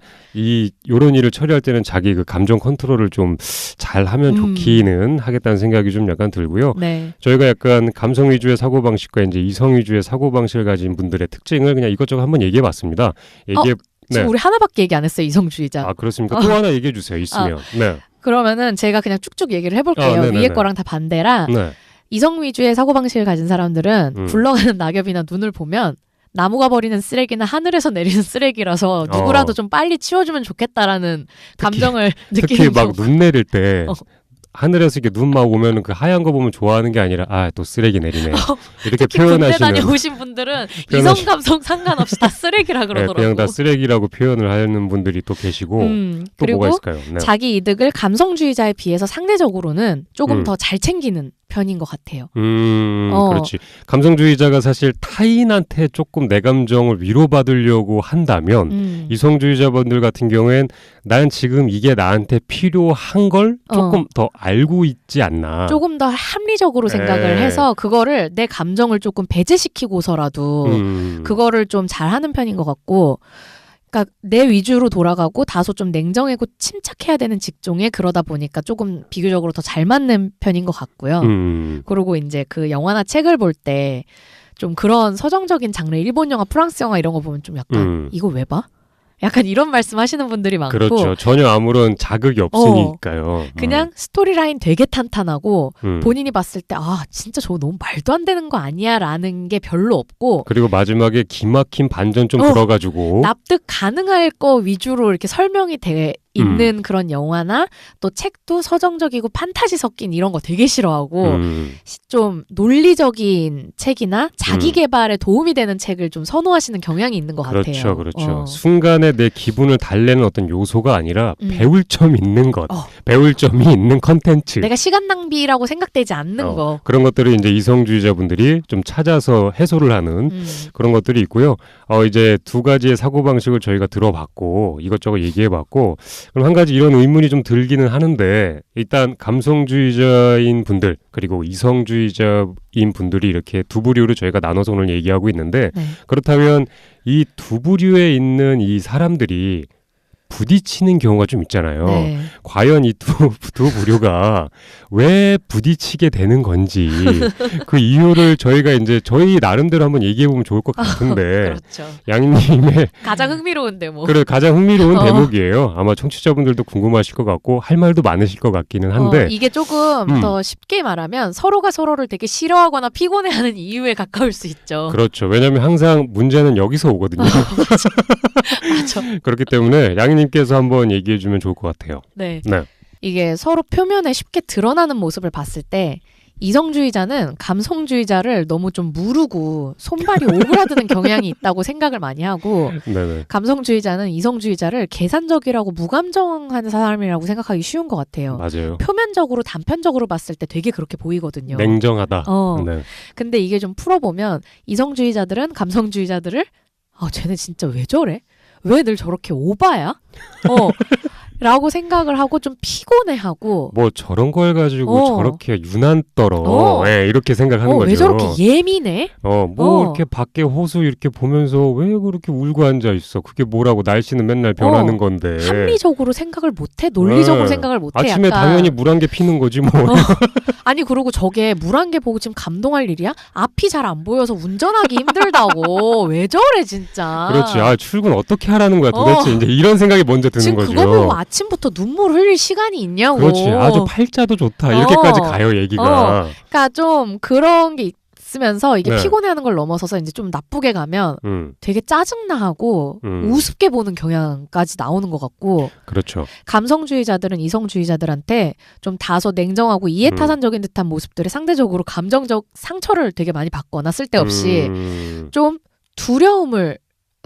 요런 일을 처리할 때는 자기 그 감정 컨트롤을 좀 잘 하면 좋기는 하겠다는 생각이 좀 약간 들고요. 네. 저희가 약간 감성 위주의 사고방식과 이제 이성 위주의 사고방식을 가진 분들의 특징을 그냥 이것저것 한번 얘기해봤습니다. 지금 우리 하나밖에 얘기 안 했어요. 이성주의자. 그렇습니까? 또 하나 얘기해 주세요. 있으면. 네. 그러면은 제가 그냥 쭉쭉 얘기를 해볼게요. 위에 거랑 다 반대라. 이성 위주의 사고방식을 가진 사람들은 굴러가는 낙엽이나 눈을 보면 나무가 버리는 쓰레기나 하늘에서 내리는 쓰레기라서 누구라도 좀 빨리 치워주면 좋겠다라는 감정을 느끼는 특히 막 눈 내릴 때 하늘에서 이렇게 눈 막 오면은 그 하얀 거 보면 좋아하는 게 아니라 또 쓰레기 내리네 이렇게 표현하시는 군대 다녀오신 분들은 이성 감성 상관없이 다 쓰레기라 그러더라고요. 그냥 다 쓰레기라고 표현을 하는 분들이 또 계시고 또 뭐가 있을까요? 자기 이득을 감성주의자에 비해서 상대적으로는 조금 더 잘 챙기는 편인 것 같아요. 그렇지. 감성주의자가 사실 타인한테 조금 내 감정을 위로받으려고 한다면 이성주의자분들 같은 경우엔 난 지금 이게 나한테 필요한 걸 조금 더 알고 있지 않나. 조금 더 합리적으로 생각을 해서 그거를 내 감정을 조금 배제시키고서라도 그거를 좀 잘하는 편인 것 같고 그러니까 내 위주로 돌아가고 다소 좀 냉정하고 침착해야 되는 직종에 그러다 보니까 조금 비교적으로 더 잘 맞는 편인 것 같고요. 그리고 이제 그 영화나 책을 볼 때 좀 그런 서정적인 장르 일본 영화, 프랑스 영화 이런 거 보면 좀 약간 이거 왜 봐? 약간 이런 말씀 하시는 분들이 많고 그렇죠. 전혀 아무런 자극이 없으니까요. 그냥 스토리라인 되게 탄탄하고 본인이 봤을 때 진짜 저거 너무 말도 안 되는 거 아니야 라는 게 별로 없고 그리고 마지막에 기막힌 반전 좀 들어가지고 납득 가능할 거 위주로 이렇게 설명이 돼 있는 그런 영화나 또 책도 서정적이고 판타지 섞인 이런 거 되게 싫어하고 좀 논리적인 책이나 자기 개발에 도움이 되는 책을 좀 선호하시는 경향이 있는 것 같아요. 그렇죠. 순간에 내 기분을 달래는 어떤 요소가 아니라 배울 점 있는 것, 배울 점이 있는 컨텐츠. 내가 시간 낭비라고 생각되지 않는 거. 그런 것들을 이제 이성주의자분들이 좀 찾아서 해소를 하는 그런 것들이 있고요. 이제 두 가지의 사고방식을 저희가 들어봤고 이것저것 얘기해봤고 그럼 한 가지 이런 의문이 좀 들기는 하는데 일단 감성주의자인 분들 그리고 이성주의자인 분들이 이렇게 두 부류로 저희가 나눠서 오늘 얘기하고 있는데 네. 그렇다면 이 두 부류에 있는 이 사람들이 부딪히는 경우가 좀 있잖아요. 네. 과연 이 두 부류가 왜 부딪히게 되는 건지 그 이유를 저희가 이제 저희 나름대로 한번 얘기해 보면 좋을 것 같은데 그렇죠. 양님의 가장 흥미로운데 뭐. 그래 가장 흥미로운 대목이에요. 아마 청취자분들도 궁금하실 것 같고 할 말도 많으실 것 같기는 한데 이게 조금 더 쉽게 말하면 서로가 서로를 되게 싫어하거나 피곤해하는 이유에 가까울 수 있죠. 그렇죠. 왜냐하면 항상 문제는 여기서 오거든요. 맞아. 그렇기 때문에 양님께서 한번 얘기해 주면 좋을 것 같아요. 네. 네. 이게 서로 표면에 쉽게 드러나는 모습을 봤을 때 이성주의자는 감성주의자를 너무 좀 무르고 손발이 오그라드는 경향이 있다고 생각을 많이 하고 네네. 감성주의자는 이성주의자를 계산적이라고 무감정한 사람이라고 생각하기 쉬운 것 같아요. 맞아요. 표면적으로 단편적으로 봤을 때 되게 그렇게 보이거든요. 냉정하다. 네. 근데 이게 좀 풀어보면 이성주의자들은 감성주의자들을 쟤네 진짜 왜 저래? 왜 늘 저렇게 오바야? 라고 생각을 하고 좀 피곤해하고 뭐 저런 걸 가지고 저렇게 유난 떨어 예, 이렇게 생각하는 거죠. 왜 저렇게 예민해? 뭐 이렇게 밖에 호수 이렇게 보면서 왜 그렇게 울고 앉아 있어? 그게 뭐라고 날씨는 맨날 변하는 건데. 합리적으로 생각을 못해? 논리적으로 생각을 못해? 아침에 약간. 당연히 물 한 개 피는 거지 뭐. 아니 그리고 저게 물 한 개 보고 지금 감동할 일이야? 앞이 잘 안 보여서 운전하기 힘들다고. 왜 저래 진짜. 그렇지. 출근 어떻게 하라는 거야 도대체. 이제 이런 생각이 먼저 드는 지금 거죠. 그거 보고 아침부터 눈물 흘릴 시간이 있냐고. 그렇지. 아주 팔자도 좋다. 이렇게까지 가요 얘기가. 그러니까 좀 그런 게 있으면서 이게 네. 피곤해하는 걸 넘어서서 이제 좀 나쁘게 가면 되게 짜증나하고 우습게 보는 경향까지 나오는 것 같고. 그렇죠. 감성주의자들은 이성주의자들한테 좀 다소 냉정하고 이해타산적인 듯한 모습들에 상대적으로 감정적 상처를 되게 많이 받거나 쓸데없이 좀 두려움을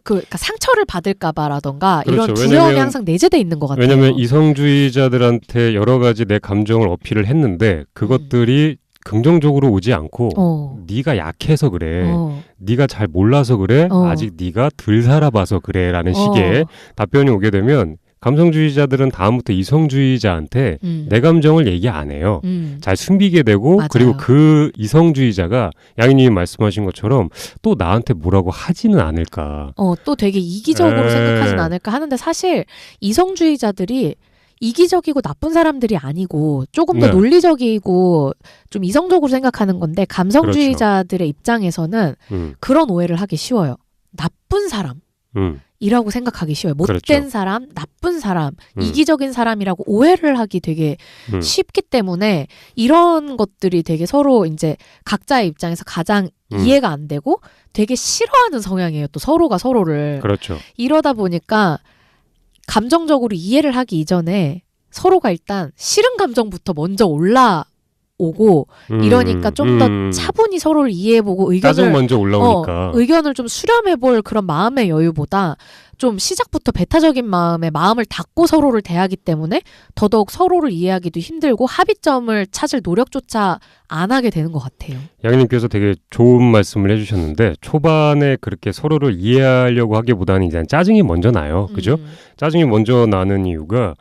그러니까 상처를 받을까봐라던가 그렇죠. 이런 두려움이 항상 내재돼 있는 것 같아요. 왜냐하면 이성주의자들한테 여러 가지 내 감정을 어필을 했는데 그것들이 긍정적으로 오지 않고 네가 약해서 그래. 네가 잘 몰라서 그래. 아직 네가 덜 살아봐서 그래라는 식의 답변이 오게 되면 감성주의자들은 다음부터 이성주의자한테 내 감정을 얘기 안 해요. 잘 숨기게 되고 맞아요. 그리고 그 이성주의자가 양희님이 말씀하신 것처럼 또 나한테 뭐라고 하지는 않을까. 또 되게 이기적으로 생각하진 않을까 하는데 사실 이성주의자들이 이기적이고 나쁜 사람들이 아니고 조금 더 논리적이고 좀 이성적으로 생각하는 건데 감성주의자들의 입장에서는 그런 오해를 하기 쉬워요. 나쁜 사람. 이라고 생각하기 쉬워요. 못된 그렇죠. 사람, 나쁜 사람, 이기적인 사람이라고 오해를 하기 되게 쉽기 때문에 이런 것들이 되게 서로 이제 각자의 입장에서 가장 이해가 안 되고 되게 싫어하는 성향이에요. 또 서로가 서로를. 그렇죠. 이러다 보니까 감정적으로 이해를 하기 이전에 서로가 일단 싫은 감정부터 먼저 올라오고 이러니까 좀 더 차분히 서로를 이해해보고 짜증 먼저 올라오니까 의견을 좀 수렴해볼 그런 마음의 여유보다 좀 시작부터 배타적인 마음에 마음을 닫고 서로를 대하기 때문에 더더욱 서로를 이해하기도 힘들고 합의점을 찾을 노력조차 안 하게 되는 것 같아요. 양희님께서 되게 좋은 말씀을 해주셨는데 초반에 그렇게 서로를 이해하려고 하기보다는 이제 짜증이 먼저 나요. 그죠? 짜증이 먼저 나는 이유가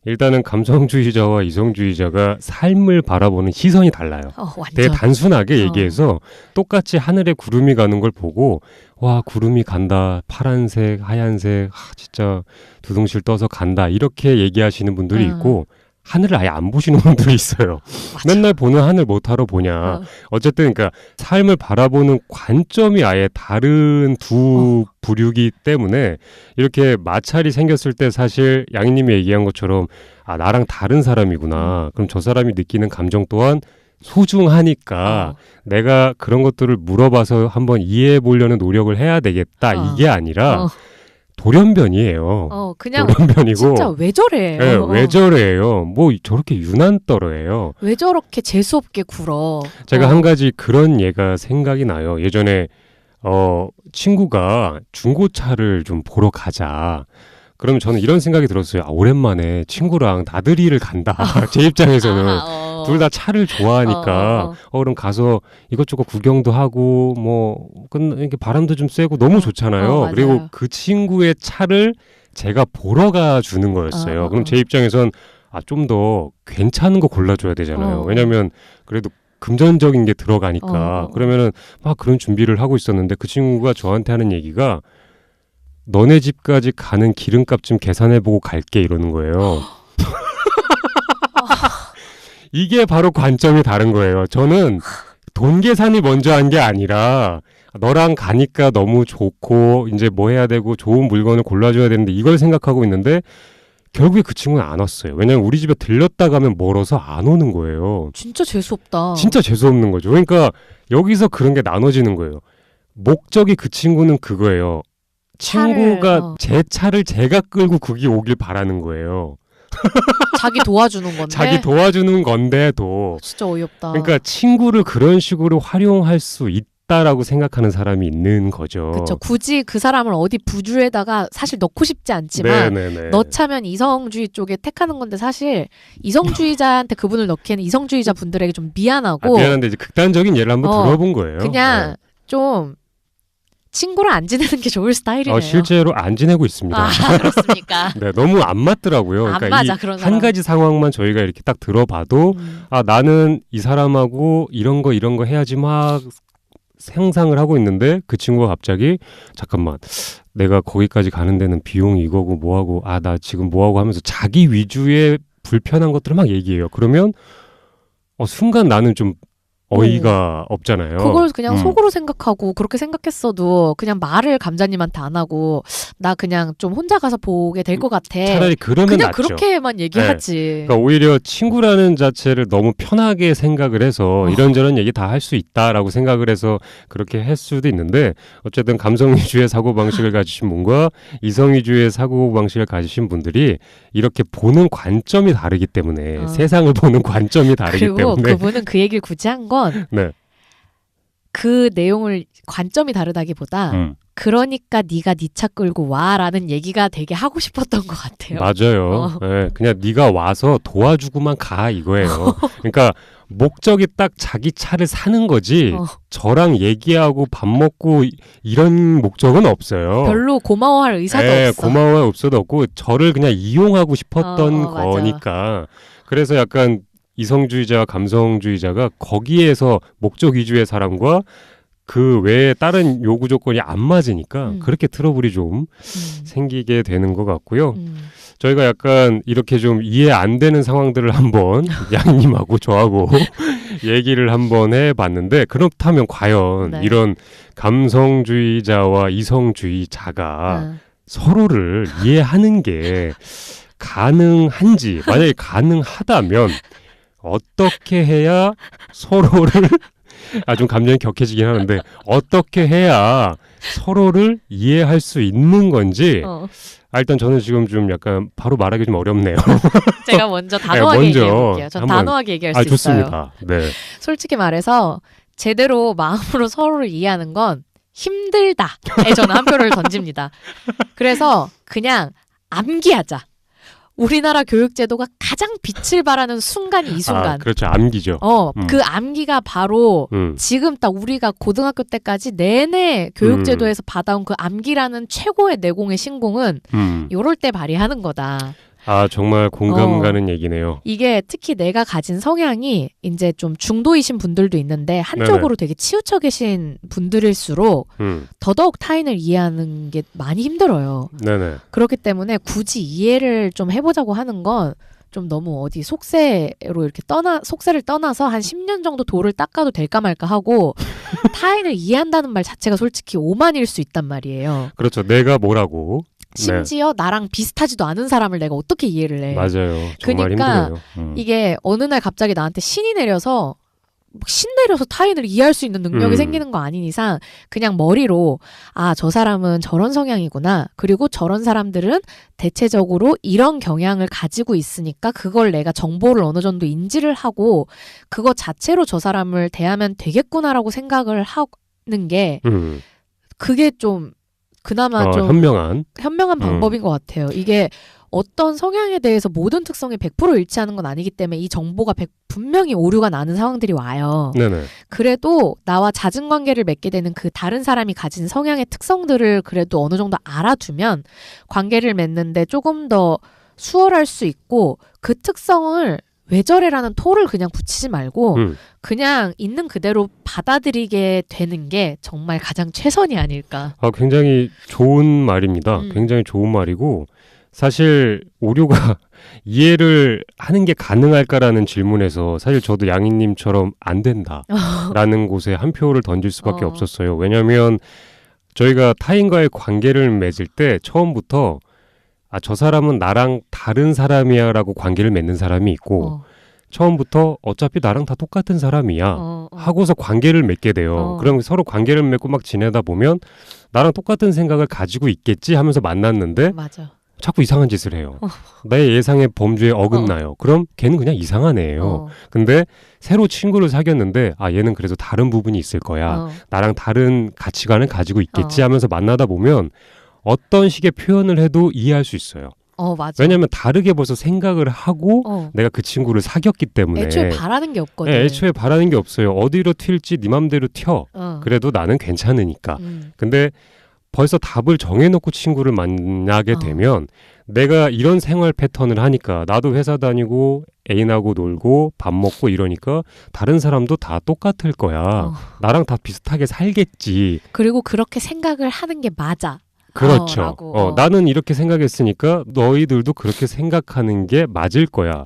일단은 감성주의자와 이성주의자가 삶을 바라보는 시선이 달라요. 완전. 되게 단순하게 얘기해서 똑같이 하늘에 구름이 가는 걸 보고 와 구름이 간다 파란색 하얀색 진짜 두둥실 떠서 간다 이렇게 얘기하시는 분들이 있고 하늘을 아예 안 보시는 분들이 있어요. 맞아. 맨날 보는 하늘 못하러 보냐. 어쨌든 그러니까 삶을 바라보는 관점이 아예 다른 두 부류이기 때문에 이렇게 마찰이 생겼을 때 사실 양희님이 얘기한 것처럼 나랑 다른 사람이구나. 그럼 저 사람이 느끼는 감정 또한 소중하니까 내가 그런 것들을 물어봐서 한번 이해해 보려는 노력을 해야 되겠다. 이게 아니라 돌연변이에요. 그냥 돌연변이고 진짜 왜 저래? 네, 왜 저래요? 뭐 저렇게 유난 떨어해요. 왜 저렇게 재수없게 굴어? 제가 한 가지 그런 예가 생각이 나요. 예전에 친구가 중고차를 좀 보러 가자. 그러면 저는 이런 생각이 들었어요. 오랜만에 친구랑 나들이를 간다. 제 입장에서는. 둘 다 차를 좋아하니까 그럼 가서 이것저것 구경도 하고 뭐 이렇게 바람도 좀 쐬고 너무 좋잖아요. 맞아요. 그리고 그 친구의 차를 제가 보러 가주는 거였어요. 그럼 제 입장에선 좀 더 괜찮은 거 골라줘야 되잖아요. 왜냐면 그래도 금전적인 게 들어가니까. 그러면은 막 그런 준비를 하고 있었는데 그 친구가 저한테 하는 얘기가 너네 집까지 가는 기름값 좀 계산해보고 갈게 이러는 거예요. 이게 바로 관점이 다른 거예요. 저는 돈 계산이 먼저 한 게 아니라 너랑 가니까 너무 좋고 이제 뭐 해야 되고 좋은 물건을 골라줘야 되는데 이걸 생각하고 있는데 결국에 그 친구는 안 왔어요. 왜냐면 우리 집에 들렸다 가면 멀어서 안 오는 거예요. 진짜 재수없다. 진짜 재수없는 거죠. 그러니까 여기서 그런 게 나눠지는 거예요. 목적이 그 친구는 그거예요. 친구가 제 차를 제가 끌고 거기 오길 바라는 거예요. 자기 도와주는 건데. 자기 도와주는 건데도. 진짜 어이없다. 그러니까 친구를 그런 식으로 활용할 수 있다라고 생각하는 사람이 있는 거죠. 그렇죠. 굳이 그 사람을 어디 부주에다가 사실 넣고 싶지 않지만 넣자면 이성주의 쪽에 택하는 건데 사실 이성주의자한테 그분을 넣기에는 이성주의자 분들에게 좀 미안하고 미안한데 이제 극단적인 예를 한번 들어본 거예요. 그냥 좀 친구를 안 지내는 게 좋을 스타일이네요. 실제로 안 지내고 있습니다. 그렇습니까? 네, 너무 안 맞더라고요. 안 그러니까 맞아, 그런 사람. 한 가지 상황만 저희가 이렇게 딱 들어봐도 나는 이 사람하고 이런 거 해야지 막 상상을 하고 있는데 그 친구가 갑자기 잠깐만 내가 거기까지 가는 데는 비용이 이거고 뭐하고 나 지금 뭐하고 하면서 자기 위주의 불편한 것들을 막 얘기해요. 그러면 순간 나는 좀 어이가 없잖아요. 그걸 그냥 속으로 생각하고 그렇게 생각했어도 그냥 말을 감자님한테 안 하고 나 그냥 좀 혼자 가서 보게 될 것 같아. 차라리 그러면 그냥 낫죠. 그렇게만 얘기하지. 네. 그러니까 오히려 친구라는 자체를 너무 편하게 생각을 해서 이런저런 얘기 다 할 수 있다라고 생각을 해서 그렇게 할 수도 있는데 어쨌든 감성 위주의 사고방식을 가지신 분과 이성 위주의 사고방식을 가지신 분들이 이렇게 보는 관점이 다르기 때문에 세상을 보는 관점이 다르기 그리고 때문에 그분은 그 얘기를 굳이 한 건 그 내용을 관점이 다르다기보다 그러니까 네가 네 차 끌고 와라는 얘기가 되게 하고 싶었던 것 같아요. 맞아요. 네, 그냥 네가 와서 도와주고만 가 이거예요. 그러니까 목적이 딱 자기 차를 사는 거지 저랑 얘기하고 밥 먹고 이런 목적은 없어요. 별로 고마워할 의사도 없어. 고마워할 없어도 없고 저를 그냥 이용하고 싶었던 거니까. 맞아. 그래서 약간 이성주의자와 감성주의자가 거기에서 목적 위주의 사람과 그 외에 다른 요구 조건이 안 맞으니까 그렇게 트러블이 좀 생기게 되는 것 같고요. 저희가 약간 이렇게 좀 이해 안 되는 상황들을 한번 양님하고 저하고 얘기를 한번 해봤는데 그렇다면 과연 이런 감성주의자와 이성주의자가 서로를 이해하는 게 가능한지 만약에 가능하다면 어떻게 해야 서로를 좀 감정이 격해지긴 하는데 어떻게 해야 서로를 이해할 수 있는 건지 일단 저는 지금 좀 약간 바로 말하기 좀 어렵네요. 제가 먼저 단호하게 얘기해볼게요. 전 단호하게 얘기할 수 좋습니다. 있어요. 네. 솔직히 말해서 제대로 마음으로 서로를 이해하는 건 힘들다에 저는 한 표를 던집니다. 그래서 그냥 암기하자. 우리나라 교육제도가 가장 빛을 발하는 순간이 이 순간. 그렇죠. 암기죠. 그 암기가 바로 지금 딱 우리가 고등학교 때까지 내내 교육제도에서 받아온 그 암기라는 최고의 내공의 신공은 요럴 때 발휘하는 거다. 정말 공감 가는 얘기네요. 이게 특히 내가 가진 성향이 이제 좀 중도이신 분들도 있는데 한쪽으로 되게 치우쳐 계신 분들일수록 더더욱 타인을 이해하는 게 많이 힘들어요. 네네. 그렇기 때문에 굳이 이해를 좀 해보자고 하는 건 좀 너무 어디 속세로 이렇게 속세를 떠나서 한 10년 정도 도를 닦아도 될까 말까 하고 타인을 이해한다는 말 자체가 솔직히 오만일 수 있단 말이에요. 그렇죠. 내가 뭐라고. 심지어 나랑 비슷하지도 않은 사람을 내가 어떻게 이해를 해. 맞아요. 정말 그러니까 힘들어요. 이게 어느 날 갑자기 나한테 신이 내려서 타인을 이해할 수 있는 능력이 생기는 거 아닌 이상 그냥 머리로 저 사람은 저런 성향이구나. 그리고 저런 사람들은 대체적으로 이런 경향을 가지고 있으니까 그걸 내가 정보를 어느 정도 인지를 하고 그거 자체로 저 사람을 대하면 되겠구나라고 생각을 하는 게 그게 좀 그나마 좀 현명한 방법인 것 같아요. 이게 어떤 성향에 대해서 모든 특성이 100% 일치하는 건 아니기 때문에 이 정보가 분명히 오류가 나는 상황들이 와요. 네네. 그래도 나와 잦은 관계를 맺게 되는 그 다른 사람이 가진 성향의 특성들을 그래도 어느 정도 알아두면 관계를 맺는데 조금 더 수월할 수 있고 그 특성을 왜 저래라는 토를 그냥 붙이지 말고 그냥 있는 그대로 받아들이게 되는 게 정말 가장 최선이 아닐까. 굉장히 좋은 말입니다. 굉장히 좋은 말이고 사실 오류가 이해를 하는 게 가능할까라는 질문에서 사실 저도 양희님처럼 안 된다라는 곳에 한 표를 던질 수밖에 없었어요. 왜냐하면 저희가 타인과의 관계를 맺을 때 처음부터 저 사람은 나랑 다른 사람이야 라고 관계를 맺는 사람이 있고 처음부터 어차피 나랑 다 똑같은 사람이야 하고서 관계를 맺게 돼요. 그럼 서로 관계를 맺고 막 지내다 보면 나랑 똑같은 생각을 가지고 있겠지 하면서 만났는데 맞아. 자꾸 이상한 짓을 해요. 내 예상의 범주에 어긋나요. 그럼 걔는 그냥 이상한 애예요. 근데 새로 친구를 사귀었는데 얘는 그래도 다른 부분이 있을 거야. 나랑 다른 가치관을 가지고 있겠지 하면서 만나다 보면 어떤 식의 표현을 해도 이해할 수 있어요. 맞아. 왜냐하면 다르게 벌써 생각을 하고 내가 그 친구를 사귀었기 때문에 애초에 바라는 게 없거든. 애초에 바라는 게 없어요. 어디로 튈지 네 맘대로 튀어. 그래도 나는 괜찮으니까. 근데 벌써 답을 정해놓고 친구를 만나게 되면 내가 이런 생활 패턴을 하니까 나도 회사 다니고 애인하고 놀고 밥 먹고 이러니까 다른 사람도 다 똑같을 거야. 나랑 다 비슷하게 살겠지. 그리고 그렇게 생각을 하는 게 맞아. 그렇죠. 나는 이렇게 생각했으니까 너희들도 그렇게 생각하는 게 맞을 거야.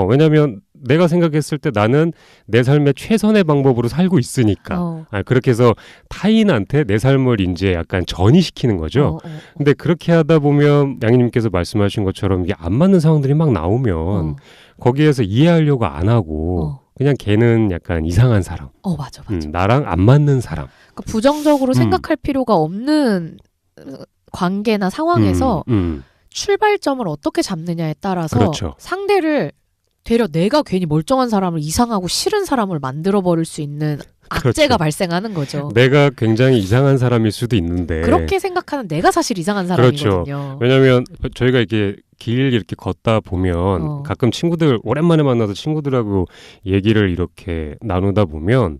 왜냐면 내가 생각했을 때 나는 내 삶의 최선의 방법으로 살고 있으니까. 그렇게 해서 타인한테 내 삶을 이제 약간 전이시키는 거죠. 근데 그렇게 하다 보면 양희님께서 말씀하신 것처럼 이게 안 맞는 상황들이 막 나오면 거기에서 이해하려고 안 하고 그냥 걔는 약간 이상한 사람. 맞아. 나랑 안 맞는 사람. 그러니까 부정적으로 생각할 필요가 없는 관계나 상황에서 출발점을 어떻게 잡느냐에 따라서 그렇죠. 상대를 되려 내가 괜히 멀쩡한 사람을 이상하고 싫은 사람을 만들어버릴 수 있는 악재가 그렇죠. 발생하는 거죠. 내가 굉장히 이상한 사람일 수도 있는데 그렇게 생각하는 내가 사실 이상한 사람이거든요. 그렇죠. 왜냐하면 저희가 길 이렇게 걷다 보면 가끔 친구들 오랜만에 만나서 친구들하고 얘기를 이렇게 나누다 보면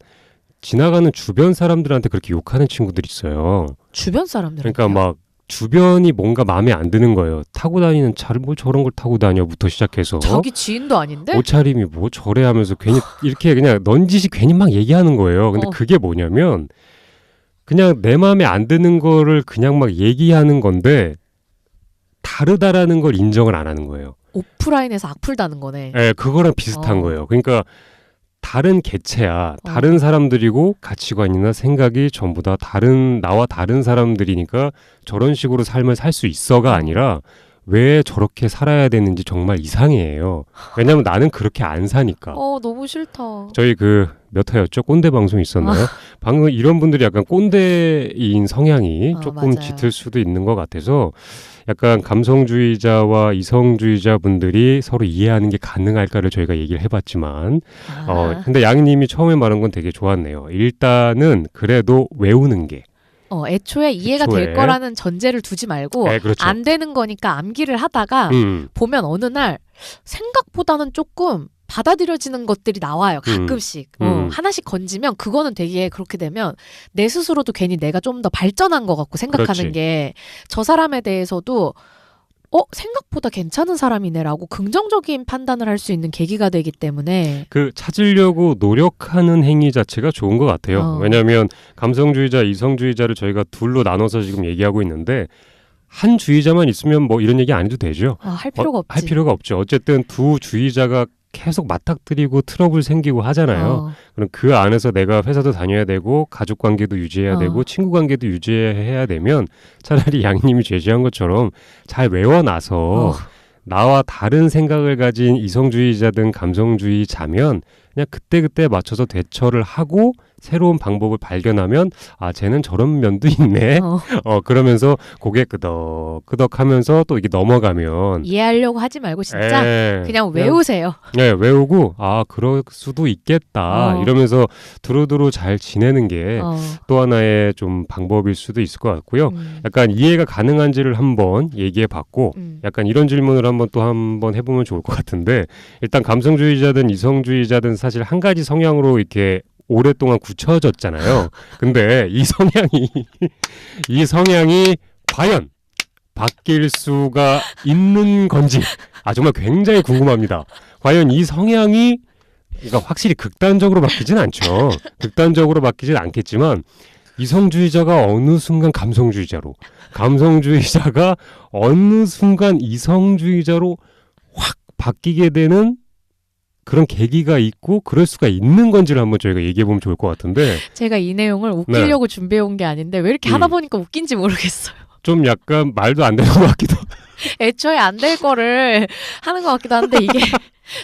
지나가는 주변 사람들한테 그렇게 욕하는 친구들이 있어요. 주변 사람들. 그러니까 막 주변이 뭔가 마음에 안 드는 거예요. 타고 다니는 차를 뭘 저런 걸 타고 다녀부터 시작해서 자기 지인도 아닌데? 옷차림이 뭐 저래 하면서 괜히 이렇게 그냥 넌지시 괜히 막 얘기하는 거예요. 근데 그게 뭐냐면 그냥 내 마음에 안 드는 거를 그냥 막 얘기하는 건데 다르다라는 걸 인정을 안 하는 거예요. 오프라인에서 악플다는 거네. 네, 그거랑 비슷한 거예요. 그러니까 다른 개체야. 다른 사람들이고 가치관이나 생각이 전부 다 나와 다른 사람들이니까 저런 식으로 삶을 살 수 있어가 아니라 왜 저렇게 살아야 되는지 정말 이상해요. 왜냐면 나는 그렇게 안 사니까. 너무 싫다. 저희 몇 화였죠? 꼰대 방송 있었나요? 방금 이런 분들이 약간 꼰대인 성향이 조금 맞아요. 짙을 수도 있는 것 같아서 약간 감성주의자와 이성주의자 분들이 서로 이해하는 게 가능할까를 저희가 얘기를 해봤지만 근데 양희님이 처음에 말한 건 되게 좋았네요. 일단은 그래도 외우는 게 애초에 이해가 될 거라는 전제를 두지 말고 그렇죠. 안 되는 거니까 암기를 하다가 보면 어느 날 생각보다는 조금 받아들여지는 것들이 나와요. 가끔씩. 하나씩 건지면 그거는 되게 그렇게 되면 내 스스로도 괜히 내가 좀 더 발전한 것 같고 생각하는 게 저 사람에 대해서도 생각보다 괜찮은 사람이네라고 긍정적인 판단을 할 수 있는 계기가 되기 때문에 찾으려고 노력하는 행위 자체가 좋은 것 같아요. 왜냐하면 감성주의자, 이성주의자를 저희가 둘로 나눠서 지금 얘기하고 있는데 한 주의자만 있으면 뭐 이런 얘기 안 해도 되죠. 할 필요가 없지. 할 필요가 없죠. 어쨌든 두 주의자가 계속 맞닥뜨리고 트러블 생기고 하잖아요. 그럼 그 안에서 내가 회사도 다녀야 되고 가족 관계도 유지해야 되고 친구 관계도 유지해야 되면 차라리 양님이 제시한 것처럼 잘 외워놔서 나와 다른 생각을 가진 이성주의자든 감성주의자면 그냥 그때그때 맞춰서 대처를 하고 새로운 방법을 발견하면 아 쟤는 저런 면도 있네. 그러면서 고개 끄덕끄덕하면서 또 이게 넘어가면 이해하려고 하지 말고 진짜 그냥 외우세요. 네, 외우고 아 그럴 수도 있겠다 이러면서 두루두루 잘 지내는 게 또 하나의 좀 방법일 수도 있을 것 같고요. 약간 이해가 가능한지를 한번 얘기해봤고 약간 이런 질문을 한번 해보면 좋을 것 같은데 일단 감성주의자든 이성주의자든 사실 한 가지 성향으로 이렇게 오랫동안 굳혀졌잖아요. 근데 이 성향이 과연 바뀔 수가 있는 건지 정말 굉장히 궁금합니다. 과연 이 성향이 그러니까 확실히 극단적으로 바뀌진 않죠. 극단적으로 바뀌진 않겠지만 이성주의자가 어느 순간 감성주의자로 감성주의자가 어느 순간 이성주의자로 확 바뀌게 되는 그런 계기가 있고 그럴 수가 있는 건지를 한번 저희가 얘기해보면 좋을 것 같은데 제가 이 내용을 웃기려고 준비해온 게 아닌데 왜 이렇게 하다 보니까 웃긴지 모르겠어요. 좀 약간 말도 안 되는 것 같기도 애초에 안 될 거를 하는 것 같기도 한데 이게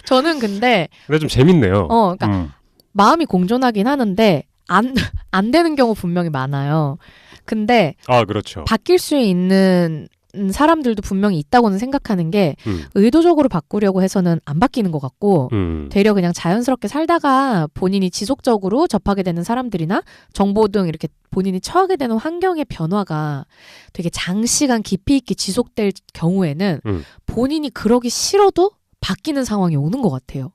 저는 근데 좀 재밌네요. 그러니까 마음이 공존하긴 하는데 안 되는 경우 분명히 많아요. 근데 그렇죠. 바뀔 수 있는 사람들도 분명히 있다고는 생각하는 게 의도적으로 바꾸려고 해서는 안 바뀌는 것 같고 되려 그냥 자연스럽게 살다가 본인이 지속적으로 접하게 되는 사람들이나 정보 등 이렇게 본인이 처하게 되는 환경의 변화가 되게 장시간 깊이 있게 지속될 경우에는 본인이 그러기 싫어도 바뀌는 상황이 오는 것 같아요.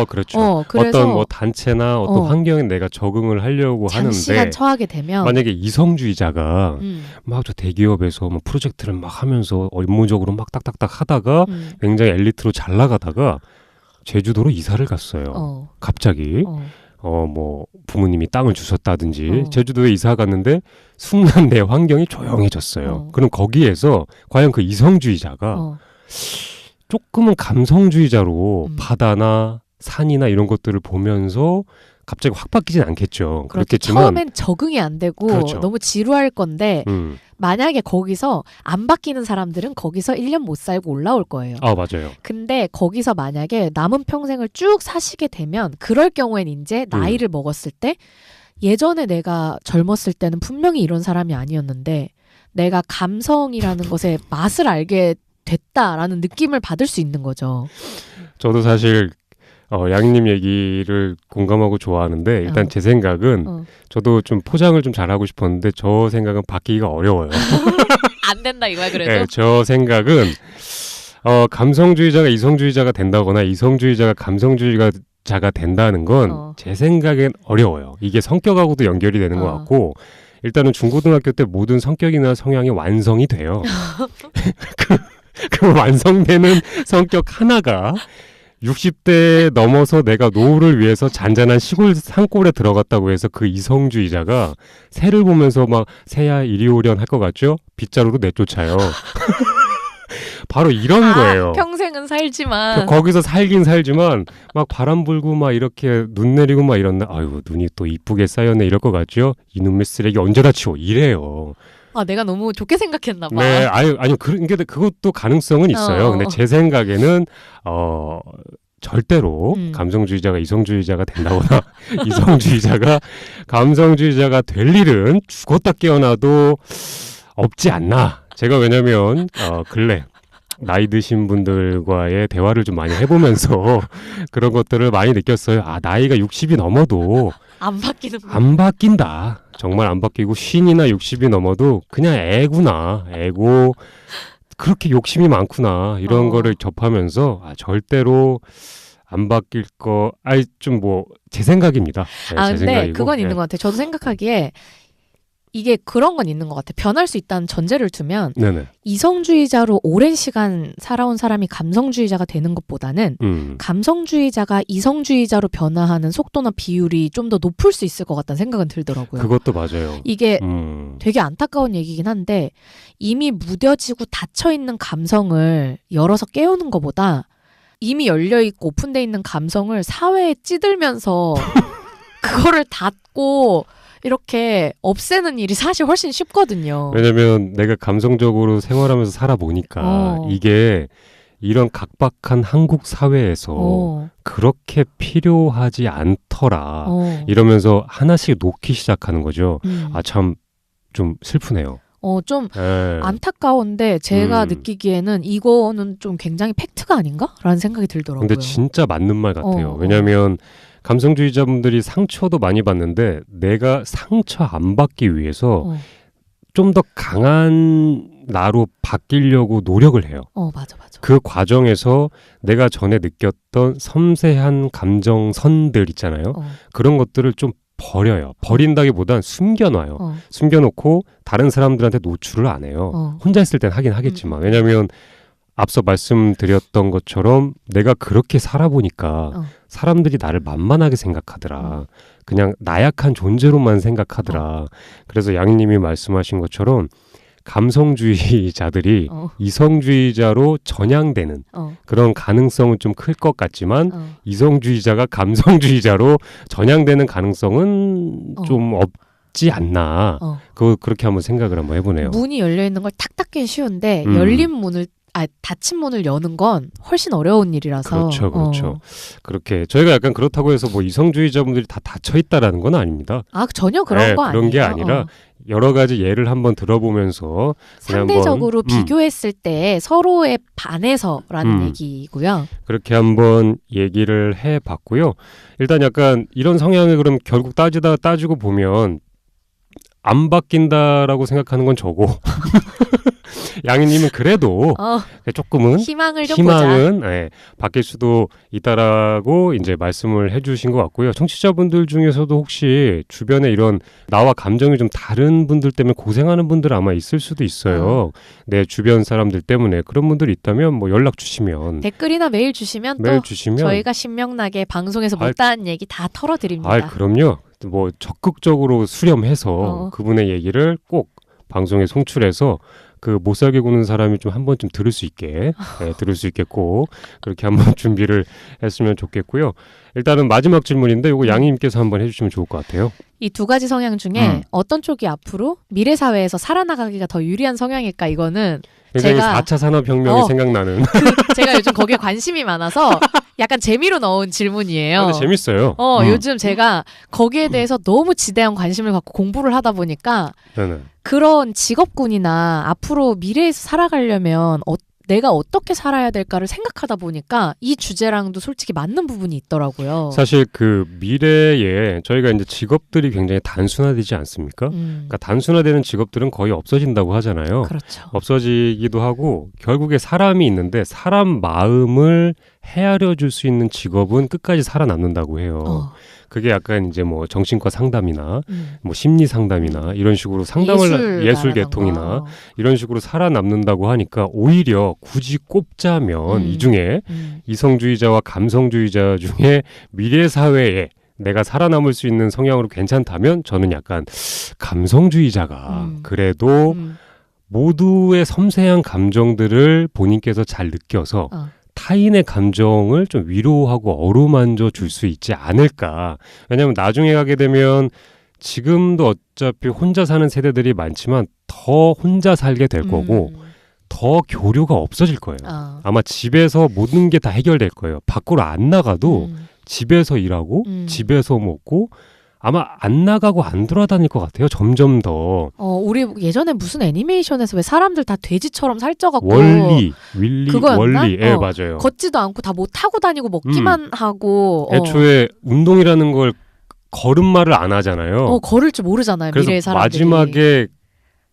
그렇죠. 그래서 어떤 뭐 단체나 어떤 환경에 내가 적응을 하려고 하는데 장시간 처하게 되면 만약에 이성주의자가 막 저 대기업에서 뭐 프로젝트를 막 하면서 업무적으로 막 딱딱딱 하다가 굉장히 엘리트로 잘 나가다가 제주도로 이사를 갔어요. 갑자기 뭐 부모님이 땅을 주셨다든지 제주도에 이사 갔는데 순간 내 환경이 조용해졌어요. 그럼 거기에서 과연 그 이성주의자가 조금은 감성주의자로 바다나 산이나 이런 것들을 보면서 갑자기 확 바뀌진 않겠죠. 그렇겠지만 처음엔 적응이 안 되고 그렇죠. 너무 지루할 건데 만약에 거기서 안 바뀌는 사람들은 거기서 1년 못 살고 올라올 거예요. 맞아요. 근데 거기서 만약에 남은 평생을 쭉 사시게 되면 그럴 경우엔 이제 나이를 먹었을 때 예전에 내가 젊었을 때는 분명히 이런 사람이 아니었는데 내가 감성이라는 것의 맛을 알게 됐다라는 느낌을 받을 수 있는 거죠. 저도 사실 양님 얘기를 공감하고 좋아하는데 일단 제 생각은 저도 좀 포장을 좀 잘하고 싶었는데 저 생각은 바뀌기가 어려워요. 안 된다 이거야 그래도? 네, 저 생각은 감성주의자가 이성주의자가 된다거나 이성주의자가 감성주의자가 된다는 건 제 생각엔 어려워요. 이게 성격하고도 연결이 되는 것 같고 일단은 중고등학교 때 모든 성격이나 성향이 완성이 돼요. 그 완성되는 성격 하나가 60대 넘어서 내가 노후를 위해서 잔잔한 시골 산골에 들어갔다고 해서 그 이성주의자가 새를 보면서 막 새야 이리 오련 할 것 같죠? 빗자루로 내쫓아요. 바로 이런 거예요. 평생은 살지만 거기서 살긴 살지만 막 바람 불고 막 이렇게 눈 내리고 막 이런다. 아유 눈이 또 이쁘게 쌓였네 이럴 것 같죠? 이놈의 쓰레기 언제 다 치워 이래요. 내가 너무 좋게 생각했나 봐. 네, 아니 그것도 가능성은 있어요. 근데 제 생각에는 절대로 감성주의자가 이성주의자가 된다거나 이성주의자가 감성주의자가 될 일은 죽었다 깨어나도 없지 않나. 제가 왜냐면 근래 나이 드신 분들과의 대화를 좀 많이 해보면서 그런 것들을 많이 느꼈어요. 나이가 60이 넘어도 안 바뀌는 안 바뀐다. 정말 안 바뀌고 50이나 60이 넘어도 그냥 애고 그렇게 욕심이 많구나. 이런 거를 접하면서 절대로 안 바뀔 거. 좀 뭐 제 생각입니다. 네, 제 근데 생각이고. 그건 있는 것 같아요. 저도 생각하기에 이게 그런 건 있는 것 같아요. 변할 수 있다는 전제를 두면 네네. 이성주의자로 오랜 시간 살아온 사람이 감성주의자가 되는 것보다는 감성주의자가 이성주의자로 변화하는 속도나 비율이 좀 더 높을 수 있을 것 같다는 생각은 들더라고요. 그것도 맞아요. 이게 되게 안타까운 얘기긴 한데 이미 무뎌지고 닫혀있는 감성을 열어서 깨우는 것보다 이미 열려있고 오픈되어 있는 감성을 사회에 찌들면서 그거를 닫고 이렇게 없애는 일이 사실 훨씬 쉽거든요. 왜냐면 내가 감성적으로 생활하면서 살아보니까 이게 이런 각박한 한국 사회에서 그렇게 필요하지 않더라. 이러면서 하나씩 놓기 시작하는 거죠. 아, 참 좀 슬프네요. 좀 안타까운데 제가 느끼기에는 이거는 좀 굉장히 팩트가 아닌가? 라는 생각이 들더라고요. 근데 진짜 맞는 말 같아요. 왜냐하면 감성주의자분들이 상처도 많이 받는데 내가 상처 안 받기 위해서 좀 더 강한 나로 바뀌려고 노력을 해요. 맞아. 그 과정에서 내가 전에 느꼈던 섬세한 감정선들 있잖아요. 그런 것들을 좀 버려요. 버린다기보단 숨겨놔요. 숨겨놓고 다른 사람들한테 노출을 안 해요. 혼자 있을 땐 하긴 하겠지만. 왜냐하면 앞서 말씀드렸던 것처럼 내가 그렇게 살아보니까 사람들이 나를 만만하게 생각하더라. 그냥 나약한 존재로만 생각하더라. 그래서 양희님이 말씀하신 것처럼 감성주의자들이 이성주의자로 전향되는 그런 가능성은 좀 클 것 같지만 이성주의자가 감성주의자로 전향되는 가능성은 좀 없지 않나. 그렇게 한번 생각을 한번 해보네요. 문이 열려있는 걸 탁 닫기는 쉬운데 닫힌 문을 여는 건 훨씬 어려운 일이라서. 그렇죠. 그렇게 저희가 약간 그렇다고 해서 뭐 이성주의자분들이 다 닫혀있다라는 건 아닙니다. 전혀 그런 거 아니에요. 그런 게 아니라 여러 가지 예를 한번 들어보면서 상대적으로 비교했을 때 서로에 반해서라는 얘기고요. 그렇게 한번 얘기를 해봤고요. 일단 약간 이런 성향을 그럼 결국 따지고 보면 안 바뀐다라고 생각하는 건 저고 양희님은 그래도 조금은 희망은 바뀔 수도 있다라고 이제 말씀을 해주신 것 같고요. 청취자분들 중에서도 혹시 주변에 이런 나와 감정이 좀 다른 분들 때문에 고생하는 분들 아마 있을 수도 있어요. 내 주변 사람들 때문에 그런 분들이 있다면 뭐 연락 주시면 댓글이나 메일 주시면 또 저희가 신명나게 방송에서 못다한 얘기 다 털어드립니다. 그럼요. 뭐 적극적으로 수렴해서 그분의 얘기를 꼭 방송에 송출해서 그 못살게 구는 사람이 좀 한 번쯤 들을 수 있게 들을 수 있겠고 그렇게 한번 준비를 했으면 좋겠고요. 일단은 마지막 질문인데 이거 양희님께서 한번 해주시면 좋을 것 같아요. 이 두 가지 성향 중에 어떤 쪽이 앞으로 미래 사회에서 살아나가기가 더 유리한 성향일까? 이거는 제가 4차 산업혁명이 생각나는 제가 요즘 거기에 관심이 많아서 약간 재미로 넣은 질문이에요. 근데 재밌어요. 요즘 제가 거기에 대해서 너무 지대한 관심을 갖고 공부를 하다 보니까 네네. 그런 직업군이나 앞으로 미래에서 살아가려면 내가 어떻게 살아야 될까를 생각하다 보니까 이 주제랑도 솔직히 맞는 부분이 있더라고요. 사실 그 미래에 저희가 이제 직업들이 굉장히 단순화되지 않습니까? 그러니까 단순화되는 직업들은 거의 없어진다고 하잖아요. 그렇죠. 없어지기도 하고 결국에 사람이 있는데 사람 마음을 헤아려 줄 수 있는 직업은 끝까지 살아남는다고 해요. 그게 약간 이제 뭐 정신과 상담이나 뭐 심리 상담이나 이런 식으로 상담을 예술 계통이나 이런 식으로 살아남는다고 하니까 오히려 굳이 꼽자면 이 중에 이성주의자와 감성주의자 중에 미래 사회에 내가 살아남을 수 있는 성향으로 괜찮다면 저는 약간 감성주의자가 그래도 모두의 섬세한 감정들을 본인께서 잘 느껴서 타인의 감정을 좀 위로하고 어루만져 줄 수 있지 않을까. 왜냐하면 나중에 가게 되면 지금도 어차피 혼자 사는 세대들이 많지만 더 혼자 살게 될 거고 더 교류가 없어질 거예요. 아마 집에서 모든 게 다 해결될 거예요. 밖으로 안 나가도 집에서 일하고 집에서 먹고 아마 안 나가고 안 돌아다닐 것 같아요. 점점 더. 우리 예전에 무슨 애니메이션에서 왜 사람들 다 돼지처럼 살쪄갖고 윌리, 그거였나? 월리. 맞아요. 걷지도 않고 다 뭐 타고 다니고 먹기만 하고. 애초에 운동이라는 걸 걸음마를 안 하잖아요. 걸을 줄 모르잖아요. 그래서 미래의 사람들이. 마지막에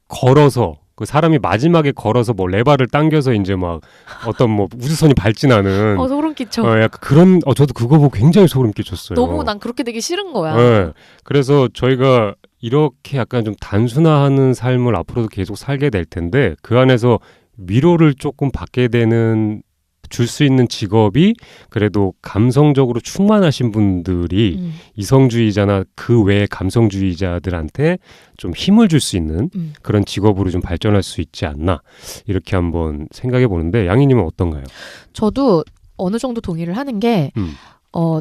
걸어서 그 사람이 마지막에 걸어서 뭐 레바를 당겨서 이제 막 어떤 뭐 우주선이 발진하는 소름 끼쳐. 약간 그런 저도 그거 보고 굉장히 소름 끼쳤어요. 너무 난 그렇게 되기 싫은 거야. 그래서 저희가 이렇게 약간 좀 단순화하는 삶을 앞으로도 계속 살게 될 텐데 그 안에서 위로를 조금 받게 되는 줄 수 있는 직업이 그래도 감성적으로 충만하신 분들이 이성주의자나 그 외의 감성주의자들한테 좀 힘을 줄 수 있는 그런 직업으로 좀 발전할 수 있지 않나 이렇게 한번 생각해 보는데 양희님은 어떤가요? 저도 어느 정도 동의를 하는 게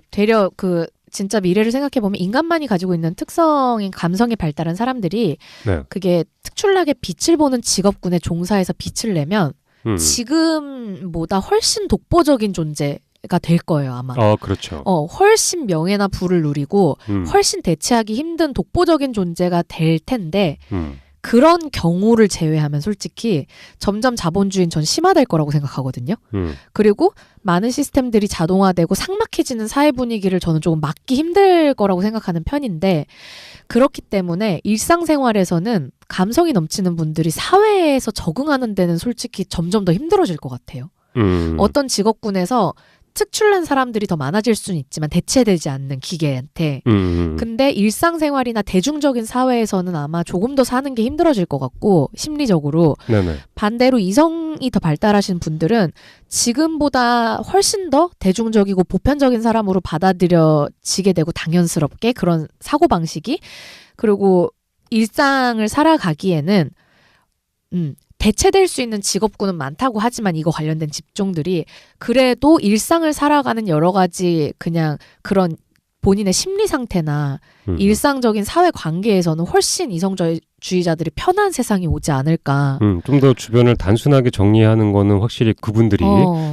되려 그 진짜 미래를 생각해 보면 인간만이 가지고 있는 특성인 감성이 발달한 사람들이 그게 특출나게 빛을 보는 직업군에 종사해서 빛을 내면 지금보다 훨씬 독보적인 존재가 될 거예요, 아마. 그렇죠. 훨씬 명예나 부를 누리고 훨씬 대체하기 힘든 독보적인 존재가 될 텐데 그런 경우를 제외하면 솔직히 점점 자본주의는 전 심화될 거라고 생각하거든요. 그리고 많은 시스템들이 자동화되고 삭막해지는 사회 분위기를 저는 조금 막기 힘들 거라고 생각하는 편인데 그렇기 때문에 일상생활에서는 감성이 넘치는 분들이 사회에서 적응하는 데는 솔직히 점점 더 힘들어질 것 같아요. 어떤 직업군에서 특출난 사람들이 더 많아질 수는 있지만 대체되지 않는 기계한테. 근데 일상생활이나 대중적인 사회에서는 아마 조금 더 사는 게 힘들어질 것 같고 심리적으로. 네네. 반대로 이성이 더 발달하신 분들은 지금보다 훨씬 더 대중적이고 보편적인 사람으로 받아들여지게 되고 당연스럽게 그런 사고방식이. 그리고 일상을 살아가기에는 대체될 수 있는 직업군은 많다고 하지만 이거 관련된 직종들이 그래도 일상을 살아가는 여러 가지 그냥 그런 본인의 심리 상태나 일상적인 사회 관계에서는 훨씬 이성주의자들이 편한 세상이 오지 않을까. 좀 더 주변을 단순하게 정리하는 거는 확실히 그분들이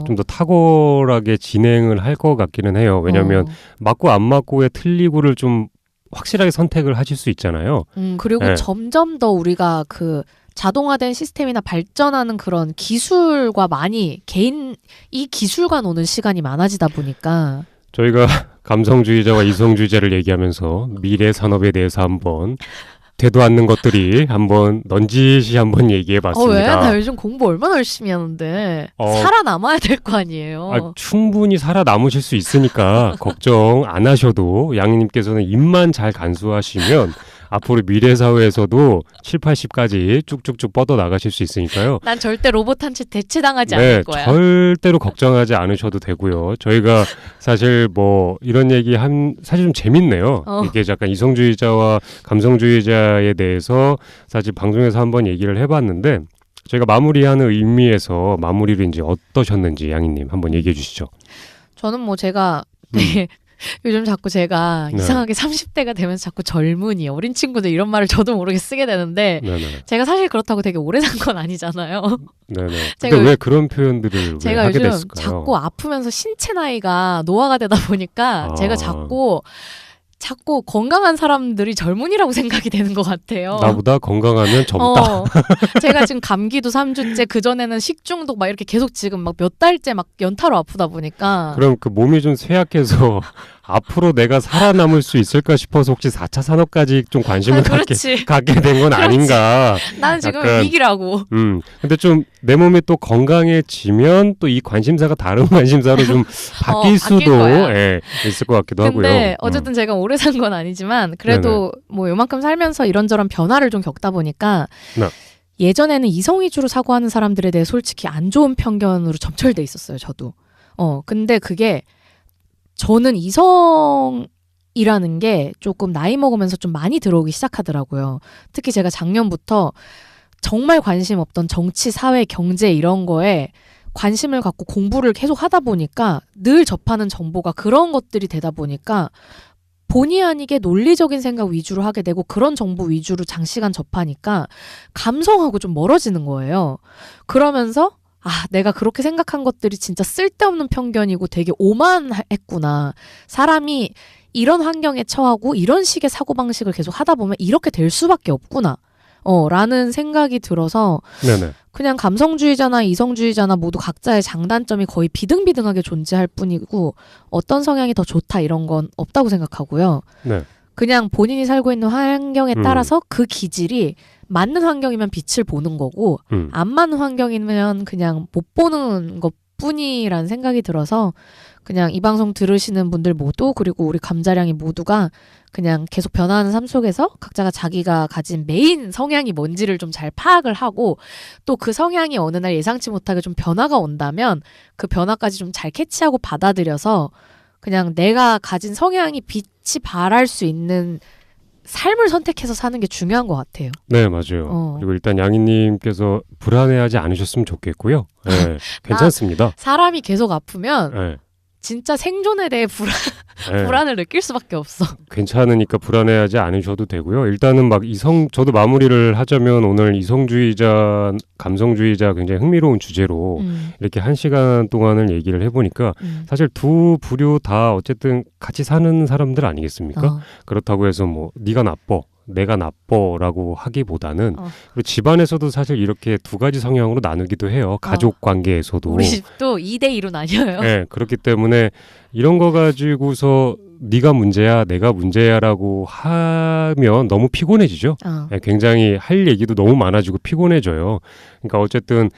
좀 더 탁월하게 진행을 할 것 같기는 해요. 왜냐하면 맞고 안 맞고의 틀리고를 좀 확실하게 선택을 하실 수 있잖아요. 그리고 네. 점점 더 우리가 그 자동화된 시스템이나 발전하는 그런 기술과 많이 이 기술과 노는 시간이 많아지다 보니까 저희가 감성주의자와 이성주의자를 얘기하면서 미래 산업에 대해서 한번 되도 않는 것들이 한번 넌지시 한번 얘기해봤습니다. 왜? 나 요즘 공부 얼마나 열심히 하는데 살아남아야 될 거 아니에요. 충분히 살아남으실 수 있으니까 걱정 안 하셔도 양희님께서는 입만 잘 간수하시면 앞으로 미래 사회에서도 7, 80까지 쭉쭉쭉 뻗어 나가실 수 있으니까요. 난 절대 로봇한테 대체당하지 않을 거야. 절대로 걱정하지 않으셔도 되고요. 저희가 사실 뭐 이런 얘기 사실 좀 재밌네요. 이게 약간 이성주의자와 감성주의자에 대해서 사실 방송에서 한번 얘기를 해봤는데 저희가 마무리하는 의미에서 마무리를 이제 어떠셨는지 양희님 한번 얘기해 주시죠. 저는 뭐 제가 요즘 자꾸 제가 이상하게 30대가 되면서 자꾸 젊은이, 어린 친구들 이런 말을 저도 모르게 쓰게 되는데 제가 사실 그렇다고 되게 오래 산 건 아니잖아요. 네네. 근데 왜 그런 표현들을 제가 왜 하게 요즘 됐을까요? 자꾸 아프면서 신체 나이가 노화가 되다 보니까 제가 자꾸 건강한 사람들이 젊은이라고 생각이 되는 것 같아요. 나보다 건강하면 젊다. 제가 지금 감기도 3주째, 그전에는 식중독 막 이렇게 계속 지금 막 몇 달째 막 연타로 아프다 보니까. 그럼 그 몸이 좀 쇠약해서 앞으로 내가 살아남을 수 있을까 싶어서 혹시 4차 산업까지 좀 관심을 갖게 된 건 아닌가. 나는 지금 약간, 위기라고. 근데 좀 내 몸이 또 건강해지면 또 이 관심사가 다른 관심사로 좀 바뀔 수도 있을 것 같기도 하고요. 근데 어쨌든 제가 오래 산 건 아니지만 그래도 뭐 요만큼 살면서 이런저런 변화를 좀 겪다 보니까 예전에는 이성 위주로 사고하는 사람들에 대해 솔직히 안 좋은 편견으로 점철돼 있었어요, 저도. 근데 그게 저는 이성이라는 게 조금 나이 먹으면서 좀 많이 들어오기 시작하더라고요. 특히 제가 작년부터 정말 관심 없던 정치, 사회, 경제 이런 거에 관심을 갖고 공부를 계속 하다 보니까 늘 접하는 정보가 그런 것들이 되다 보니까 본의 아니게 논리적인 생각 위주로 하게 되고 그런 정보 위주로 장시간 접하니까 감성하고 좀 멀어지는 거예요. 그러면서 내가 그렇게 생각한 것들이 진짜 쓸데없는 편견이고 되게 오만했구나. 사람이 이런 환경에 처하고 이런 식의 사고방식을 계속 하다 보면 이렇게 될 수밖에 없구나. 라는 생각이 들어서 그냥 감성주의자나 이성주의자나 모두 각자의 장단점이 거의 비등비등하게 존재할 뿐이고 어떤 성향이 더 좋다 이런 건 없다고 생각하고요. 그냥 본인이 살고 있는 환경에 따라서 그 기질이 맞는 환경이면 빛을 보는 거고 안 맞는 환경이면 그냥 못 보는 것뿐이라는 생각이 들어서 그냥 이 방송 들으시는 분들 모두 그리고 우리 감자량이 모두가 그냥 계속 변화하는 삶 속에서 각자가 자기가 가진 메인 성향이 뭔지를 좀 잘 파악을 하고 또 그 성향이 어느 날 예상치 못하게 좀 변화가 온다면 그 변화까지 좀 잘 캐치하고 받아들여서 그냥 내가 가진 성향이 빛이 발할 수 있는 삶을 선택해서 사는 게 중요한 것 같아요. 네, 맞아요. 그리고 일단 양희님께서 불안해하지 않으셨으면 좋겠고요. 네, 괜찮습니다. 사람이 계속 아프면 진짜 생존에 대해 네. 불안을 느낄 수밖에 없어. 괜찮으니까 불안해하지 않으셔도 되고요. 일단은 막 저도 마무리를 하자면 오늘 이성주의자, 감성주의자 굉장히 흥미로운 주제로 이렇게 1시간 동안을 얘기를 해보니까 사실 두 부류 다 어쨌든 같이 사는 사람들 아니겠습니까? 그렇다고 해서 뭐 네가 나빠, 내가 나빠라고 하기보다는 그리고 집안에서도 사실 이렇게 두 가지 성향으로 나누기도 해요. 가족 관계에서도. 우리 집도 2대2로 나뉘어요. 네, 그렇기 때문에 이런 거 가지고서 네가 문제야, 내가 문제야라고 하면 너무 피곤해지죠. 네, 굉장히 할 얘기도 너무 많아지고 피곤해져요. 그러니까 어쨌든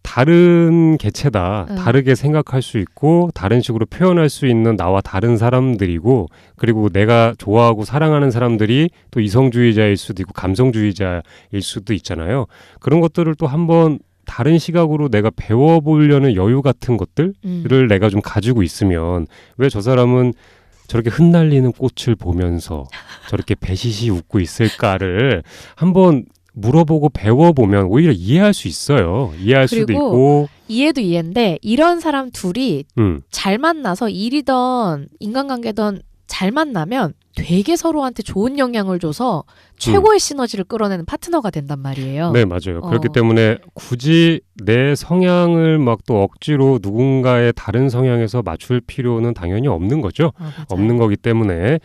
다른 개체다. 다르게 생각할 수 있고 다른 식으로 표현할 수 있는 나와 다른 사람들이고 그리고 내가 좋아하고 사랑하는 사람들이 또 이성주의자일 수도 있고 감성주의자일 수도 있잖아요. 그런 것들을 또 한번 다른 시각으로 내가 배워보려는 여유 같은 것들을 내가 좀 가지고 있으면 왜 저 사람은 저렇게 흩날리는 꽃을 보면서 저렇게 배시시 웃고 있을까를 한번 물어보고 배워보면 오히려 이해할 수 있어요. 이해할 수도 있고. 이해도 이해인데 이런 사람 둘이 잘 만나서 일이든 인간관계든 잘 만나면 되게 서로한테 좋은 영향을 줘서 최고의 시너지를 끌어내는 파트너가 된단 말이에요. 네, 맞아요. 그렇기 때문에 굳이 내 성향을 막 또 억지로 누군가의 다른 성향에서 맞출 필요는 당연히 없는 거죠. 없는 거기 때문에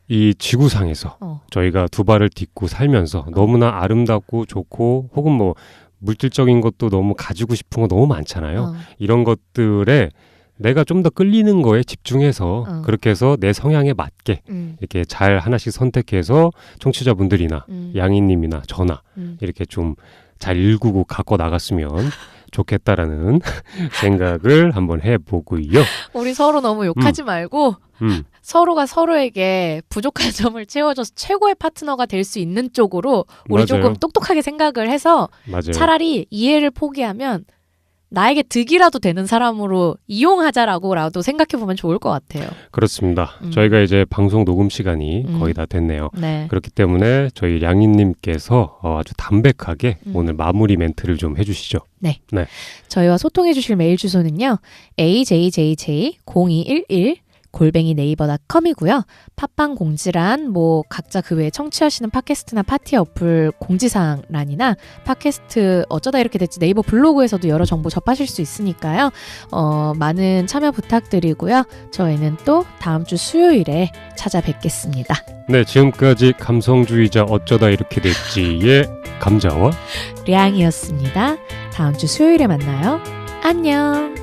이 지구상에서 저희가 두 발을 딛고 살면서 너무나 아름답고 좋고 혹은 뭐 물질적인 것도 너무 가지고 싶은 거 너무 많잖아요. 이런 것들에 내가 좀 더 끌리는 거에 집중해서 그렇게 해서 내 성향에 맞게 이렇게 잘 하나씩 선택해서 청취자분들이나 양이님이나 저나 이렇게 좀 잘 일구고 갖고 나갔으면 좋겠다라는 생각을 한번 해보고요. 우리 서로 너무 욕하지 말고 서로가 서로에게 부족한 점을 채워줘서 최고의 파트너가 될 수 있는 쪽으로 우리 맞아요. 조금 똑똑하게 생각을 해서 맞아요. 차라리 이해를 포기하면 나에게 득이라도 되는 사람으로 이용하자라고라도 생각해보면 좋을 것 같아요. 그렇습니다. 저희가 이제 방송 녹음 시간이 거의 다 됐네요. 네. 그렇기 때문에 저희 량인님께서 아주 담백하게 오늘 마무리 멘트를 좀 해주시죠. 네. 네. 저희와 소통해주실 메일 주소는요. ajjj0211 @네이버.com이고요. 팟빵 공지란 뭐 각자 그 외에 청취하시는 팟캐스트나 파티 어플 공지사항란이나 팟캐스트 어쩌다 이렇게 됐지 네이버 블로그에서도 여러 정보 접하실 수 있으니까요. 많은 참여 부탁드리고요. 저희는 또 다음 주 수요일에 찾아뵙겠습니다. 네, 지금까지 감성주의자 어쩌다 이렇게 됐지의 감자와 량이었습니다. 다음 주 수요일에 만나요. 안녕.